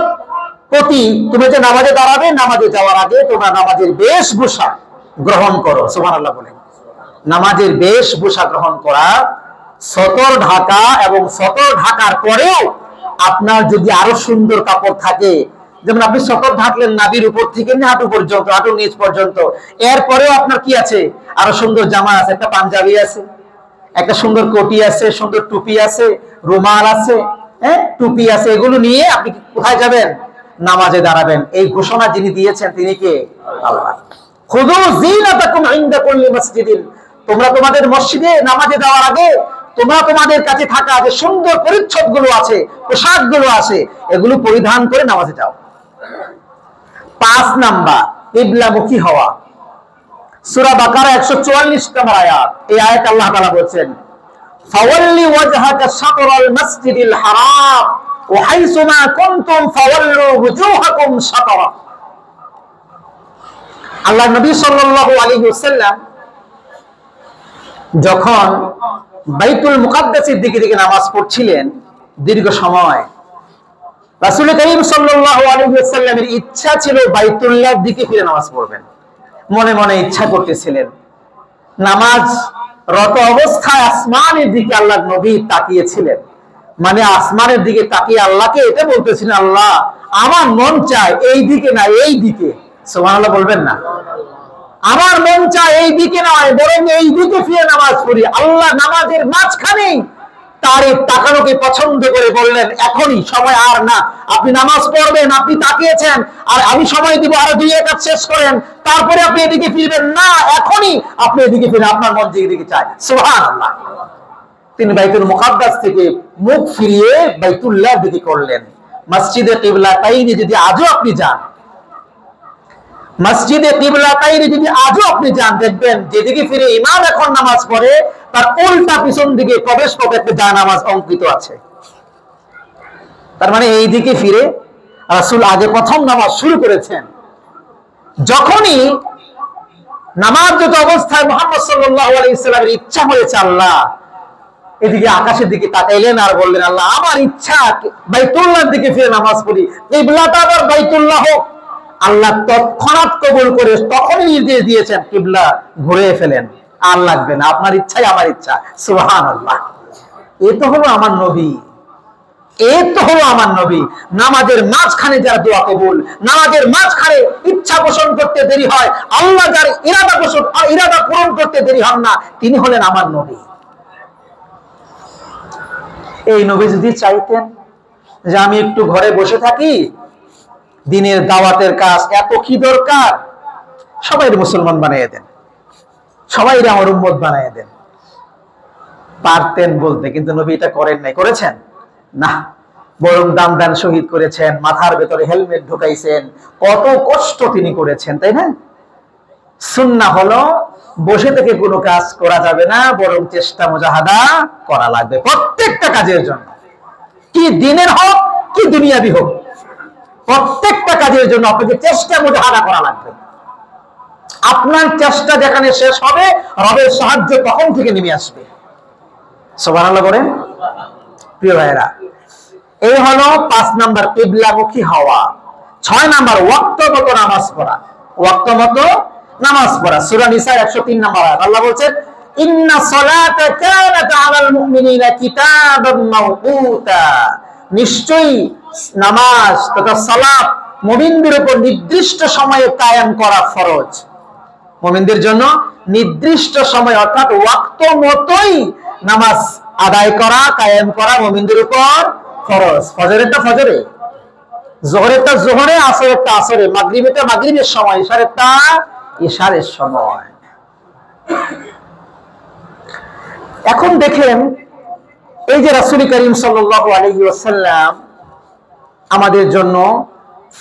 প্রতি তুমি যে নামাজে দাঁড়াবে, নামাজে যাওয়ার আগে তোমরা নামাজের বেশভূষা গ্রহণ করো। সুবহানাল্লাহ বলেন। নামাজের বেশভূষা গ্রহণ করা, সতর ঢাকা, এবং সতর ঢাকার পরেও আপনার যদি আরো সুন্দর কাপড় থাকে, যেমন আপনি সতর ঢাকলেন নাভির উপর থেকে হাঁটু পর্যন্ত, হাঁটুর নিচ পর্যন্ত, এরপরেও আপনার কি আছে? আরো সুন্দর জামা আছে, একটা পাঞ্জাবি আছে, একটা সুন্দর কোটি আছে, সুন্দর টুপি আছে, রুমাল আছে, টুপি আছে, এগুলো নিয়ে আপনি কোথায় যাবেন? নামাজে দাঁড়াবেন। এই ঘোষণা যিনি দিয়েছেন তিনি কে? আল্লাহ। খুযু যিনাতাকুম ইনদা কুল্লি মাসজিদিন, তোমরা তোমাদের মসজিদে নামাজে যাওয়ার আগে তোমরা তোমাদের কাছে থাকা যে সুন্দর পরিচ্ছদ গুলো আছে, পোশাক গুলো আছে, এগুলো পরিধান করে নামাজে যাও। 5 নাম্বার কিবলামুখী হওয়া। সূরা বাকারা 144 নম্বর আয়াত। এই আয়াত আল্লাহ তাআলা বলেন, ফাওয়াল্লি ওয়াজহাকা শাতরাল মাসজিদিল হারাম ওয়া হাইসুমা কুনতুম ফাওয়াল্লু ওয়ুজুহাকুম শাতরা। আল্লাহ নবী সাল্লাল্লাহু আলাইহি ওয়াসাল্লাম যখন বাইতুল মুকাদ্দাসের দিকে নামাজ পড়ছিলেন দীর্ঘ সময়, রাসূল করিম সাল্লাল্লাহু আলাইহি ওয়াসাল্লামের ইচ্ছা ছিল বাইতুল্লাহর দিকে ফিরে নামাজ পড়বেন। মনে মনে ইচ্ছা করতেছিলেন। নামাজ রত অবস্থায় আসমানের দিকে আল্লাহ নবী তাকিয়েছিলেন, মানে আসমানের দিকে তাকিয়ে আল্লাহকে এটা বলতেছিলেন, আল্লাহ আমার মন চায় এই দিকে না এই দিকে। সুবহানাল্লাহ বলবেন না? আমার মন চায় এই দিকে নয়, বরং এই দিকে ফিরে নামাজ পড়ি। আল্লাহ নামাজের মাঝখানে তার এই তাকানোকে পছন্দ করে বললেন, এখনই, সময় আর না, আপনি নামাজ পড়বেন, আপনি তাকিয়েছেন, আর আমি সময় দিব আরো 2 রাকাত শেষ করেন, তারপরে আপনি এদিকে ফিরবেন না, এখনই আপনি এদিকে ফিরে, আপনার মন যেদিকে চায়। সুবহানাল্লাহ। তিনি বাইতুল মুকাদ্দাস থেকে মুখ ফিরিয়ে বাইতুল্লাহর দিকে করলেন। মসজিদে কিবলাতাইনি যদি আজও আপনি যান, মসজিদে কিবলাতাইনি যদি আজও আপনি যান, দেখবেন যেদিকে ফিরে ইমাম এখন নামাজ পড়ে তার উল্টা পিছন দিকে প্রবেশ পথে একটা জানামাজ অঙ্কিত আছে। তার মানে এই দিকে ফিরে রাসূল আগে প্রথম নামাজ শুরু করেছেন। যখনই নামাজরত অবস্থায় মুহাম্মদ সাল্লাল্লাহু আলাইহি ওয়াসাল্লামের ইচ্ছা হয়েছে, আল্লাহ এদিকে আকাশের দিকে তাকাইলেন আর বললেন, আল্লাহ আমার ইচ্ছা বাইতুল্লাহর দিকে ফিরে নামাজ পড়ি, কিবলাটা আবার বাইতুল্লাহ হোক। আল্লাহ তৎক্ষণাৎ কবুল করে তখনই নির্দেশ দিয়েছেন, কিবলা ঘুরে ফেলেন, আর লাগবে না, আপনার ইচ্ছাই আমার ইচ্ছা। সুবহানাল্লাহ। এ তো হলো আমার নবী, এ তো হলো আমার নবী। নামাজের মাঝখানে যার দোয়া কবুল, নামাজের মাঝখানে ইচ্ছা পোষণ করতে দেরি হয়, আল্লাহ যার ইরাদা পূরণ করতে দেরি হন না, তিনি হলেন আমার নবী। এই নবী যদি চাইতেন যে আমি একটু ঘরে বসে থাকি, দিনের দাওয়াতের কাজ এত কি দরকার, সবাই মুসলমান বানিয়ে দেন, সবাই আমার উম্মত বানিয়ে দেন, পারতেন বলতে। কিন্তু নবী এটা করেন নাই। করেছেন না, বরং দান দান শহীদ করেছেন, মাথার ভেতরে হেলমেট ঢুকাইছেন, কত কষ্ট তিনি করেছেন, তাই না? সুন্নাহ হলো বসে থেকে কোনো কাজ করা যাবে না, বরং চেষ্টা মুজাহাদা করা লাগবে প্রত্যেকটা কাজের জন্য, কি দিনের হোক কি দুনিয়াবি হোক, প্রত্যেকটা কাজের জন্য আপনাকে চেষ্টা মুজাহাদা করা লাগবে। আপনার চেষ্টা যেখানে শেষ হবে, রবের সাহায্য তখন থেকে নেমে আসবে। সুবহানাল্লাহ বলেন। প্রিয় ভাইরা, এই হলো 5 নাম্বার কিবলামুখী হওয়া। 6 নাম্বার ওয়াক্ত মতো নামাজ পড়া। ওয়াক্ত মতো নামাজ পড়া। সূরা নিসা 103 নম্বর আয়াত আল্লাহ বলেন, ইন্না সালাতা কানাত আলাল মুমিনিনা কিতাবাম মাওকুতা, নিশ্চয়ই নামাজ তথা সালাত মুমিনদের উপর নির্দিষ্ট সময়ে কায়েম করা ফরজ। মুমিনদের জন্য নির্দিষ্ট সময় অর্থাৎ ওয়াক্ত মতোই নামাজ আদায় করা, কায়েম করা মুমিনদের উপর ফরজ। ফজরেরটা ফজরে, যোহরেরটা যোহরে, আসরেরটা আসরে, মাগরিবেরটা মাগরিবের সময়, ইশারেরটা ইশারের সময়। এখন দেখেন এই যে রাসূল করিম সাল্লাল্লাহু আলাইহি ওয়াসাল্লাম আমাদের জন্য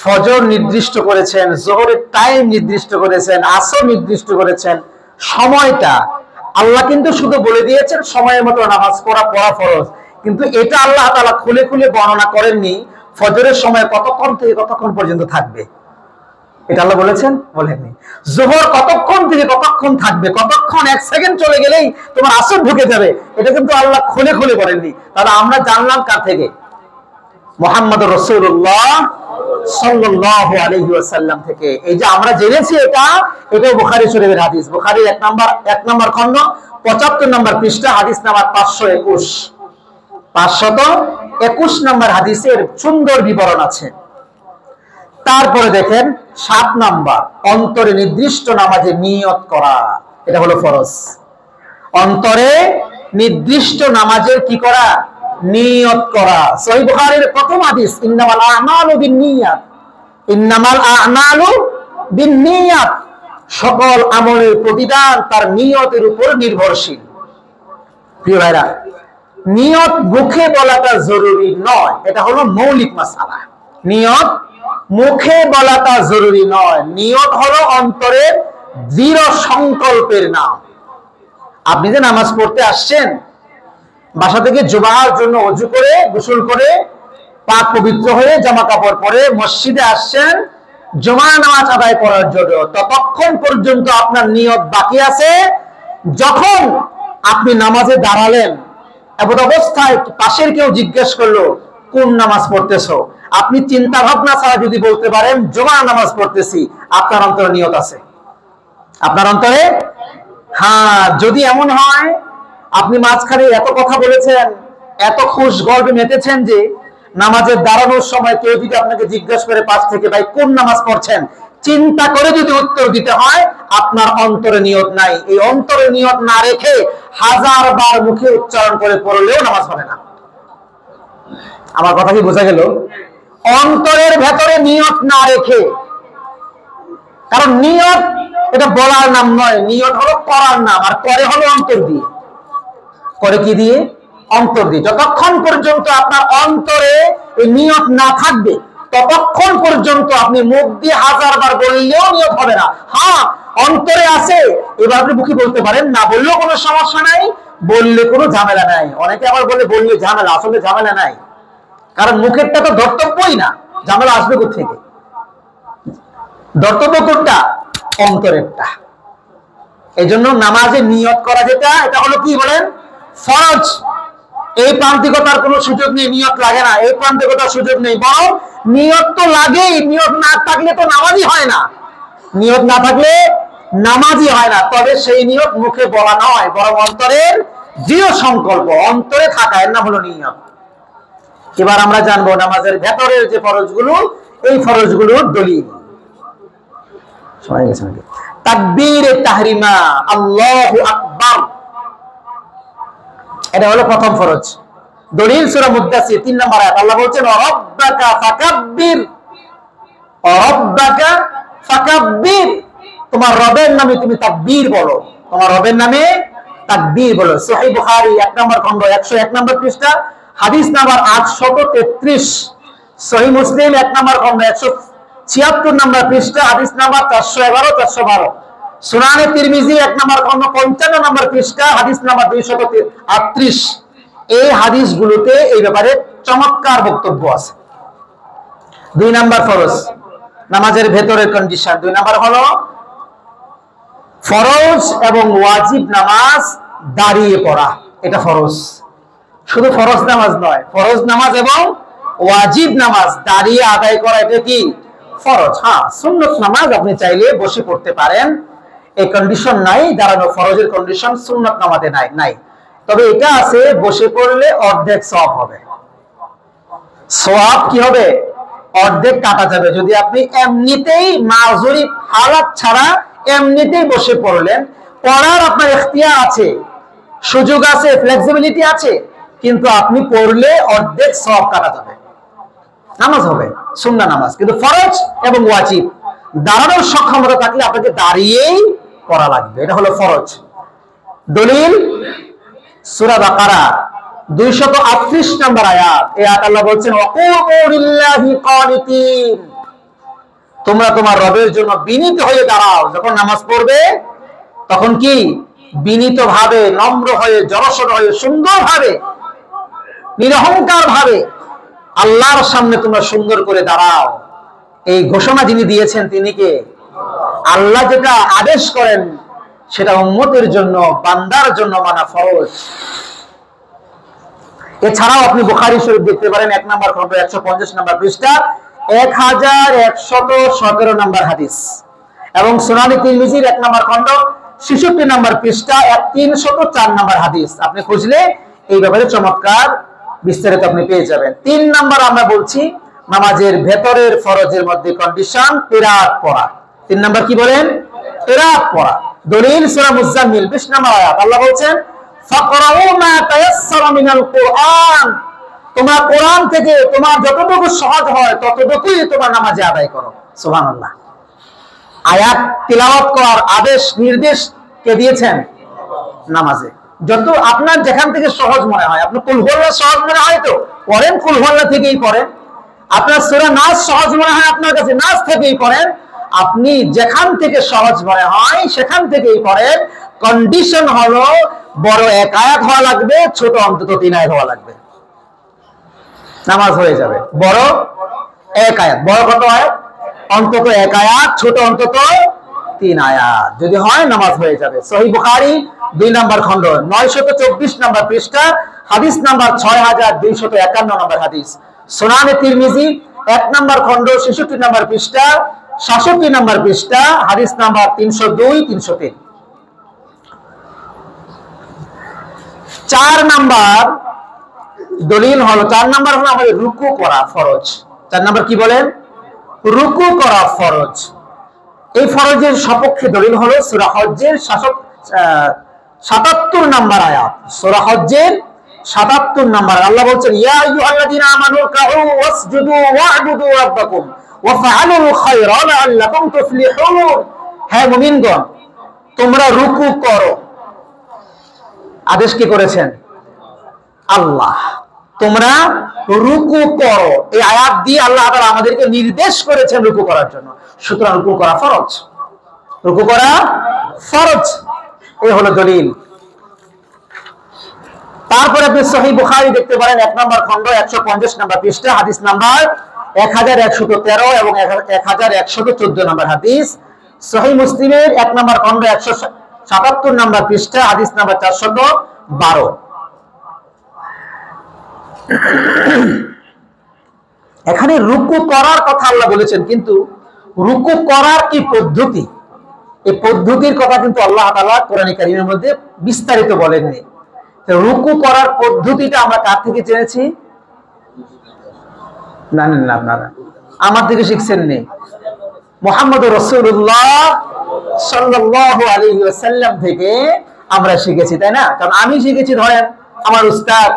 ফজর নির্দিষ্ট করেছেন, যোহরের টাইম নির্দিষ্ট করেছেন, আসর নির্দিষ্ট করেছেন, সময়টা আল্লাহ কিন্তু শুধু বলে দিয়েছেন সময়ের মতো নামাজ পড়া ফরজ, কিন্তু এটা আল্লাহ তাআলা খুলে খুলে বর্ণনা করেননি ফজরের সময় কতক্ষণ থেকে কতক্ষণ পর্যন্ত থাকবে। এটা আল্লাহ বলেছেন? বলেননি। যোহর কতক্ষণ থেকে কতক্ষণ থাকবে, কতক্ষণ 1 সেকেন্ড চলে গেলেই তোমার আসর ঢুকে যাবে, এটা কিন্তু আল্লাহ খুলে খুলে বলেননি। তাহলে আমরা জানলাম কার থেকে? মুহাম্মদুর রাসূলুল্লাহ সাল্লাল্লাহু আলাইহি ওয়াসাল্লাম থেকে। এই যে আমরা জেনেছি এটা বুখারী শরীফের হাদিস। বুখারী 1 নম্বর খণ্ড 75 নম্বর পৃষ্ঠা, হাদিস নাম্বার 521 নম্বর হাদিসের সুন্দর বিবরণ আছে। তারপরে দেখেন 7 নাম্বার, অন্তরে নির্দিষ্ট নামাজে নিয়ত করা, এটা হলো ফরজ। অন্তরে নির্দিষ্ট নামাজের কি করা? নিয়ত করা। সহিহ বুখারীর প্রথম হাদিস, ইন্নামাল আমালু বিন্নিয়াত, ইন্নামাল আমালু বিন্নিয়াত, সকল আমলের প্রতিদান তার নিয়তের উপর নির্ভরশীল। প্রিয় ভাইরা, নিয়ত মুখে বলাটা জরুরি নয়, এটা হলো মৌলিক মাসআলা। নিয়ত মুখে বলাটা জরুরি নয়, নিয়ত হলো অন্তরের দৃঢ় সংকল্পের নাম। আপনি যে নামাজ পড়তে আসছেন, বাসা থেকে জুমার জন্য ওযু করে গোসল করে পাক পবিত্র হয়ে জামা কাপড় পরে মসজিদে আসছেন জুমার নামাজ আদায় করার জন্য, ততক্ষণ পর্যন্ত আপনার নিয়ত বাকি আছে। যখন আপনি নামাজে দাঁড়ালেন, এমন অবস্থায় পাশের কেউ জিজ্ঞেস করলো কোন নামাজ পড়তেছো, আপনি চিন্তা ভাবনা ছাড়া যদি বলতে পারেন জুমার নামাজ পড়তেছি, আপনার অন্তরে নিয়ত আছে। আপনার অন্তরে, হ্যাঁ, যদি এমন হয় আপনি মাঝখানে এত কথা বলেছেন, এত খুশ গল্পে মেতেছেন যে নামাজের দাঁড়ানোর সময় কেউ যদি আপনাকে জিজ্ঞেস করে পাশ থেকে, ভাই কোন নামাজ পড়ছেন, চিন্তা করে যদি উত্তর দিতে হয়, আপনার অন্তরে নিয়ত নাই। এই অন্তরে নিয়ত না রেখে হাজার বার মুখে উচ্চারণ করে পড়লেও নামাজ হবে না। আমার কথা কি বোঝা গেল? অন্তরের ভেতরে নিয়ত না রেখে, কারণ নিয়ত এটা বলার নাম নয়, নিয়ত হলো করার নাম, আর করে হলো অন্তর দিয়ে। করে কি দিয়ে? অন্তর দিয়ে। যতক্ষণ পর্যন্ত আপনার অন্তরে এই নিয়ত না থাকবে, ততক্ষণ পর্যন্ত আপনি মুখ দিয়ে হাজার বার বললেও নিয়ত হবে না। হ্যাঁ, অন্তরে আছে, এবার আপনি মুখে বলতে পারেন, না বললেও কোনো সমস্যা নাই, বললে কোনো ঝামেলা নাই। অনেকে আবার বলে বললে ঝামেলা, আসলে ঝামেলা নাই, কারণ মুখেরটা তো ধর্তব্যই না, ঝামেলা আসবে কোথা থেকে? ধর্তব্য কোনটা? অন্তরেরটা। এই জন্য নামাজে নিয়ত করা যেটা, এটা হলো কি বলেন? ফরজ। এই প্রান্তিকতার কোনো সুযোগ নেই, নিয়ত লাগে না, এই প্রান্তিকতার সুযোগ নেই, বরং নিয়ত তো লাগেই। নিয়ত না থাকলে তো নামাজই হয় না, নিয়ত না থাকলে নামাজই হয় না। তবে সেই নিয়ত মুখে বলা নয়, বরং অন্তরের দৃঢ় সংকল্প, অন্তরে থাকা, এর নাম হলো নিয়ত। এবার আমরা জানবো নামাজের ভেতরের যে ফরজগুলো, এই ফরজগুলোর দলিল। তাকবীরে তাহরিমা, আল্লাহু আকবার, এটা হলো প্রথম ফরজ। দলিল সূরা মুদ্দাসির 3 নম্বর আয়াত, আল্লাহ বলছেন রাব্বাকা ফাকাব্বির, রাব্বাকা ফাকাব্বির, তোমার রবের নামে তুমি তাকবীর বলো, তোমার রবের নামে তাকবীর বলো। সহিহ বুখারী 1 নম্বর খণ্ড 101 নম্বর পৃষ্ঠা, হাদিস নাম্বার 833। সহিহ মুসলিম 1 নম্বর খণ্ড 176 নম্বর পৃষ্ঠা, হাদিস নাম্বার 411 412। সুনানে তিরমিজি 1 নম্বর খণ্ড 55 নম্বর পৃষ্ঠা, হাদিস নাম্বার 238। এই হাদিসগুলোতে এই ব্যাপারে চমৎকার বক্তব্য আছে। 2 নম্বর ফরজ, নামাজের ভেতরের কন্ডিশন। 2 নম্বর হলো ফরজ এবং ওয়াজিব নামাজ দাঁড়িয়ে পড়া, এটা ফরজ। শুধু ফরজ নামাজ নয়, ফরজ নামাজ এবং ওয়াজিব নামাজ দাঁড়িয়ে আদায় করা, এটা কি? ফরজ। হ্যাঁ, সুন্নত নামাজ আপনি চাইলে বসে পড়তে পারেন, এই কন্ডিশন নাই। দাঁড়ানো ফরজের কন্ডিশন সুন্নত নামাজে নাই। তবে এটা আছে, বসে পড়লে অর্ধেক সওয়াব হবে। সওয়াব কি হবে? অর্ধেক কাটা যাবে। যদি আপনি এমনিতেই মাযুরি হালাত ছাড়া এমনিতেই বসে পড়লেন, পড়ার আপনার ইখতিয়ার আছে, সুযোগ আছে, ফ্লেক্সিবিলিটি আছে, কিন্তু আপনি পড়লে অর্ধেক সওয়াব কাটা যাবে, নামাজ হবে সুন্নাহ নামাজ। কিন্তু ফরজ এবং ওয়াজিব দাঁড়ানোর সক্ষমতা থাকলে আপনাকে দাঁড়িয়েই পড়া লাগবে, এটা হলো ফরজ। দলিল সূরা বাকারা 238 নম্বর আয়াত, এই আয়াত আল্লাহ বলছেন ওয়াকুমু লিল্লাহি কানিতিন, তোমরা তোমার রবের জন্য বিনীত হয়ে দাঁড়াও। যখন নামাজ পড়বে তখন কি? বিনীত ভাবে, নম্র হয়ে, জড়সড় হয়ে, সুন্দর ভাবে, নিরহংকার ভাবে আল্লাহর সামনে তোমরা সুন্দর করে দাঁড়াও। এই ঘোষণা যিনি দিয়েছেন তিনি কে? আল্লাহ। যেটা আদেশ করেন সেটা উম্মতের জন্য, বান্দার জন্য মানা ফরজ। এছাড়াও আপনি বুখারী শরীফ দেখতে পারেন 1 নম্বর খণ্ড 150 নম্বর পৃষ্ঠা, 1117 নম্বর হাদিস, এবং সুনানে তিরমিজির 1 নম্বর খণ্ড 66 নম্বর পৃষ্ঠা 304 নম্বর হাদিস। আপনি খুঁজলে এই ব্যাপারে চমৎকার বিস্তারিত আপনি পেয়ে যাবেন। 3 নম্বর আমরা বলছি নামাজের ভেতরের ফরজের মধ্যে কন্ডিশন কিরাত পড়া। 3 নম্বর কি বলেন? কিরাত পড়া। দলিল সূরা মুজাম্মিল 20 নম্বর আয়াত, আল্লাহ বলছেন ফাকরাউ মা তায়াসসারা মিনাল কুরআন, তোমরা কোরআন থেকে তোমার যতটুকু সহজ হয় ততটুকুই তোমার নামাজে আদায় করো। সুবহানাল্লাহ। আয়াত তিলাওয়াত করার আদেশ নির্দেশ কে দিয়েছেন? নামাজে। যত আপনার যেখান থেকে সহজ মনে হয়, আপনি কুল হুয়াল্লাহ সহজ মনে হয় তো পড়েন, কুল হুয়াল্লাহ থেকেই পড়েন। আপনার সূরা নাস সহজ মনে হয় আপনার কাছে, নাস থেকেই পড়েন। আপনি যেখান থেকে সহজ মনে হয় সেখান থেকেই পড়েন। কন্ডিশন হলো বড় এক আয়াত হওয়া লাগবে, ছোট অন্তত 3 আয়াত হওয়া লাগবে, নামাজ হয়ে যাবে। বড় এক আয়াত, বড় কত আয়াত? অন্তত 1 আয়াত, ছোট অন্তত 3 আয়াত যদি হয় নামাজ হয়ে যাবে। সহিহ বুখারী 2 নম্বর খণ্ড 924 নম্বর পৃষ্ঠা, হাদিস নাম্বার 6251 নম্বর হাদিস। সুনানে তিরমিজি 1 নম্বর খণ্ড 66 নম্বর পৃষ্ঠা, 67 নম্বর পৃষ্ঠা, হাদিস নাম্বার 302 303। 4 নম্বর দলিল হলো, 4 নম্বর হলো আমাদের রুকু করা ফরজ। 4 নম্বর কি বলেন? রুকু করা ফরজ। এই ফরজের সপক্ষে দলিল হলো সূরা হজ্জের 77 নম্বর আয়াত। সূরা হজ্জের 77 নম্বর আল্লাহ বলছেন, ইয়া আইয়ুহাল্লাযীনা আমানু কাউ ওয়াসজুদু ওয়া'বুদু রাব্বাকুম ওয়াফআলুল খায়রা লাআল্লাকুম তুফলিহুন। হে মুমিনগণ, তোমরা রুকু করো। আদেশ কি করেছেন? আল্লাহ। তোমরা রুকু করো, এই আয়াত দিয়ে আল্লাহ তাআলা আমাদেরকে নির্দেশ করেছেন রুকু করার জন্য। সুতরাং রুকু করা ফরজ, রুকু করা ফরজ। এই হলো দলিল। তারপরে আপনি সহিহ বুখারী দেখতে পারেন 1 নম্বর খণ্ড 150 নম্বর পৃষ্ঠা, হাদিস নাম্বার 1113 এবং 1114 নম্বর হাদিস। সহিহ মুসলিমের 1 নম্বর খণ্ড 177 নম্বর পৃষ্ঠা, হাদিস নাম্বার 412। এখানে রুকু করার কথা আল্লাহ বলেছেন, কিন্তু রুকু করার কি পদ্ধতি, এই পদ্ধতির কথা কিন্তু আল্লাহ তাআলা কোরআন কারীমের মধ্যে বিস্তারিত বলেননি। রুকু করার পদ্ধতিটা আমরা কার থেকে জেনেছি? না না না, আপনারা আমার থেকে শিখছেন নি, মুহাম্মদুর রাসূলুল্লাহ সাল্লাল্লাহু আলাইহি ওয়াসাল্লাম থেকে আমরা শিখেছি, তাই না? কারণ আমি শিখেছি, ধরেন আমার উস্তাদ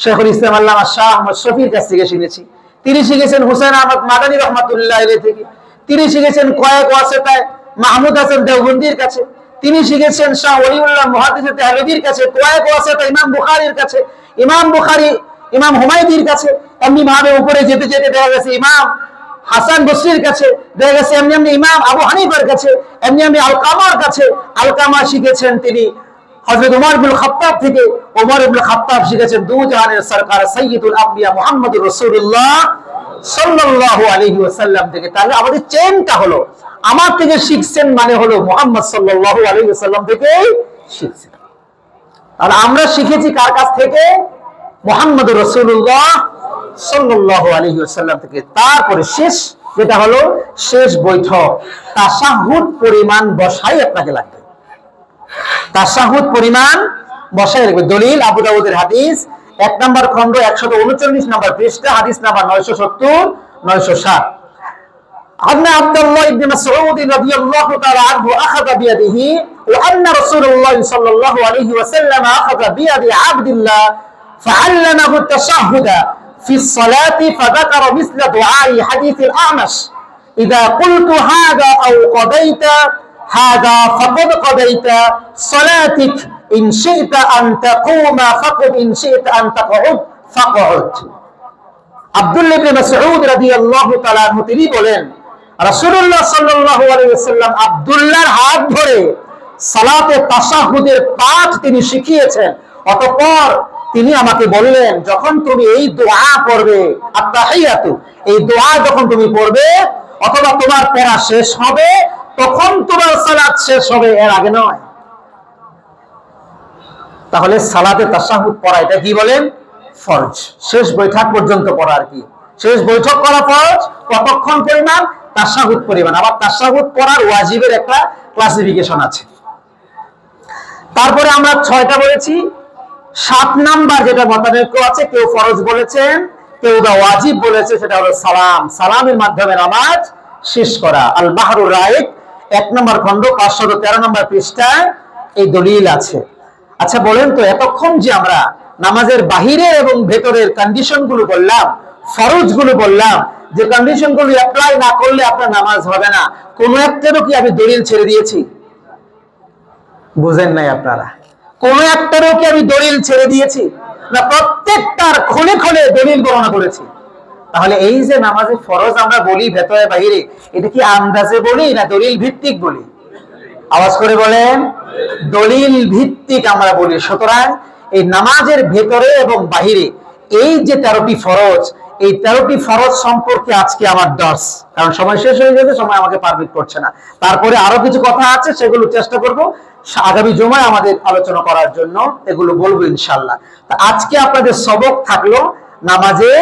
শেখুল ইসলাম আল্লামা শাহ আহমদ শফির কাছ থেকে শিখেছি। তিনি শিখেছেন হুসাইন আহমদ মাদানী রাহমাতুল্লাহ আলাইহি থেকে। তিনি শিখেছেন কয়েক ওয়াসিতায় মাহমুদ হাসান দেওবন্দির কাছে। তিনি শিখেছেন শাহ ওলিউল্লাহ মুহাদ্দিস তাহলবীর কাছে, কয়েক ওয়াসিতা ইমাম বুখারীর কাছে, ইমাম বুখারী ইমাম হুমায়দির কাছে। এমনি ভাবে উপরে যেতে যেতে দেখা গেছে ইমাম হাসান বসরির কাছে, দেখা গেছে এমনি এমনি ইমাম আবু হানিফার কাছে, এমনি এমনি আলকামার কাছে। আলকামা শিখেছেন তিনি হযরত ওমর ইবনে খাত্তাব থেকে, ওমর ইবনে খাত্তাব শিখেছেন দু জাহানের সরকার সাইয়্যিদুল আম্বিয়া মুহাম্মদুর রাসূলুল্লাহ সাল্লাল্লাহু আলাইহি ওয়াসাল্লাম থেকে। তাহলে আমাদের চেইনটা হলো, আমার থেকে শিখছেন মানে হলো মুহাম্মদ সাল্লাল্লাহু আলাইহি ওয়াসাল্লাম থেকে শিখছেন। আর আমরা শিখেছি কার কাছ থেকে? মুহাম্মদুর রাসূলুল্লাহ সাল্লাল্লাহু আলাইহি ওয়াসাল্লাম থেকে। তারপরে শেষ যেটা হলো শেষ বৈঠক, তাশাহুদ পরিমাণ বসাই আপনাকে লাগবে, তাশাহুদ পরিমাণ বসাই রাখবে। দলিল আবু দাউদের হাদিস 1 নম্বর খণ্ড 139 নম্বর পৃষ্ঠা, হাদিস নাম্বার 970 960। عن عبد الله بن مسعود رضي الله تعالى عنه أخذ بيده وأن رسول الله صلى الله عليه وسلم أخذ بيد عبد الله فعلمه التشهد في الصلاة فذكر مثل دعاء حديث الأعمش إذا قلت هذا أو قضيت هذا فقد قضيت صلاتك إن شئت أن تقوم فقم إن شئت أن تقعد فقعد। আব্দুল্লাহ ইবনে মাসউদ রাদিয়াল্লাহু তাআলা আনহু তিনি বলেন, রাসূলুল্লাহ সাল্লাল্লাহু আলাইহি ওয়াসাল্লাম আব্দুল্লাহর হাত ধরে সালাতে তাশাহুদের পাঠ তিনি শিখিয়েছেন। অতঃপর তিনি আমাকে বললেন, যখন তুমি এই দোয়া পড়বে, আত-তাহিয়াতু, এই দোয়া যখন তুমি পড়বে অথবা তোমার পড়া শেষ হবে, তখন তোমার সালাত শেষ হবে, এর আগে নয়। তাহলে সালাতে তাশাহুদ পড়া, এটা কি বলেন? ফরজ। শেষ বৈঠক পর্যন্ত পড়া আর কি, শেষ বৈঠক করা ফরজ। কতক্ষণ পরিমাণ? তাশাহুদ পরিমাণ। আবার তাশাহুদ পড়ার ওয়াজিবের একটা ক্লাসিফিকেশন আছে। তারপরে আমরা 6টা বলেছি। 7 নাম্বার যেটা মতানৈক্য আছে, কেউ ফরজ বলেছেন, কেউ বা ওয়াজিব বলেছে, সেটা হলো সালাম, সালামের মাধ্যমে নামাজ শেষ করা। আল বাহরুর রাইক 1 নম্বর খণ্ড 513 নম্বর পৃষ্ঠায় এই দলিল আছে। আচ্ছা বলেন তো, এতক্ষণ যে আমরা নামাজের বাহিরে এবং ভেতরের কন্ডিশন গুলো বললাম, ফরজ গুলো বললাম, যে কন্ডিশন গুলো অ্যাপ্লাই না করলে আপনার নামাজ হবে না। কোন একটারও কি আমি দলিল ছেড়ে দিয়েছি? বুঝেন নাই আপনারা? কোন একটারও কি আমি দলিল ছেড়ে দিয়েছি? না, প্রত্যেকটার খুলে খুলে দলিল বর্ণনা করেছি। তাহলে এই যে নামাজে ফরজ আমরা বলি ভেতরে বাহিরে, এটা কি আন্দাজে বলি না দলিল ভিত্তিক বলি? আওয়াজ করে বলেন, দলিল ভিত্তিক আমরা বলি। সুতরাং এই নামাজের ভেতরে এবং বাহিরে এই যে 13টি ফরজ, এই 13টি ফরজ সম্পর্কে আজকে আমার দর্স, কারণ সময় শেষ হয়ে যাবে, সময় আমাকে পারমিট করছে না। তারপরে আরো কিছু কথা আছে, সেগুলো চেষ্টা করব আগামী জুমায় আমাদের আলোচনা করার জন্য, এগুলো বলবো ইনশাআল্লাহ। তা আজকে আপনাদের সবক থাকলো নামাজে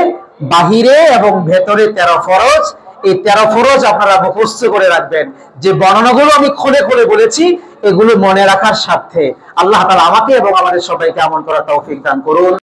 বাহিরে এবং ভেতরে 13 ফরজ। এই 13 ফরজ আপনারা মুখস্থ করে রাখবেন। যে বর্ণনাগুলো আমি খুলে খুলে বলেছি, এগুলো মনে রাখার স্বার্থে আল্লাহ তাআলা আমাকে এবং আমাদের সবাইকে আমল করার তৌফিক দান করুন।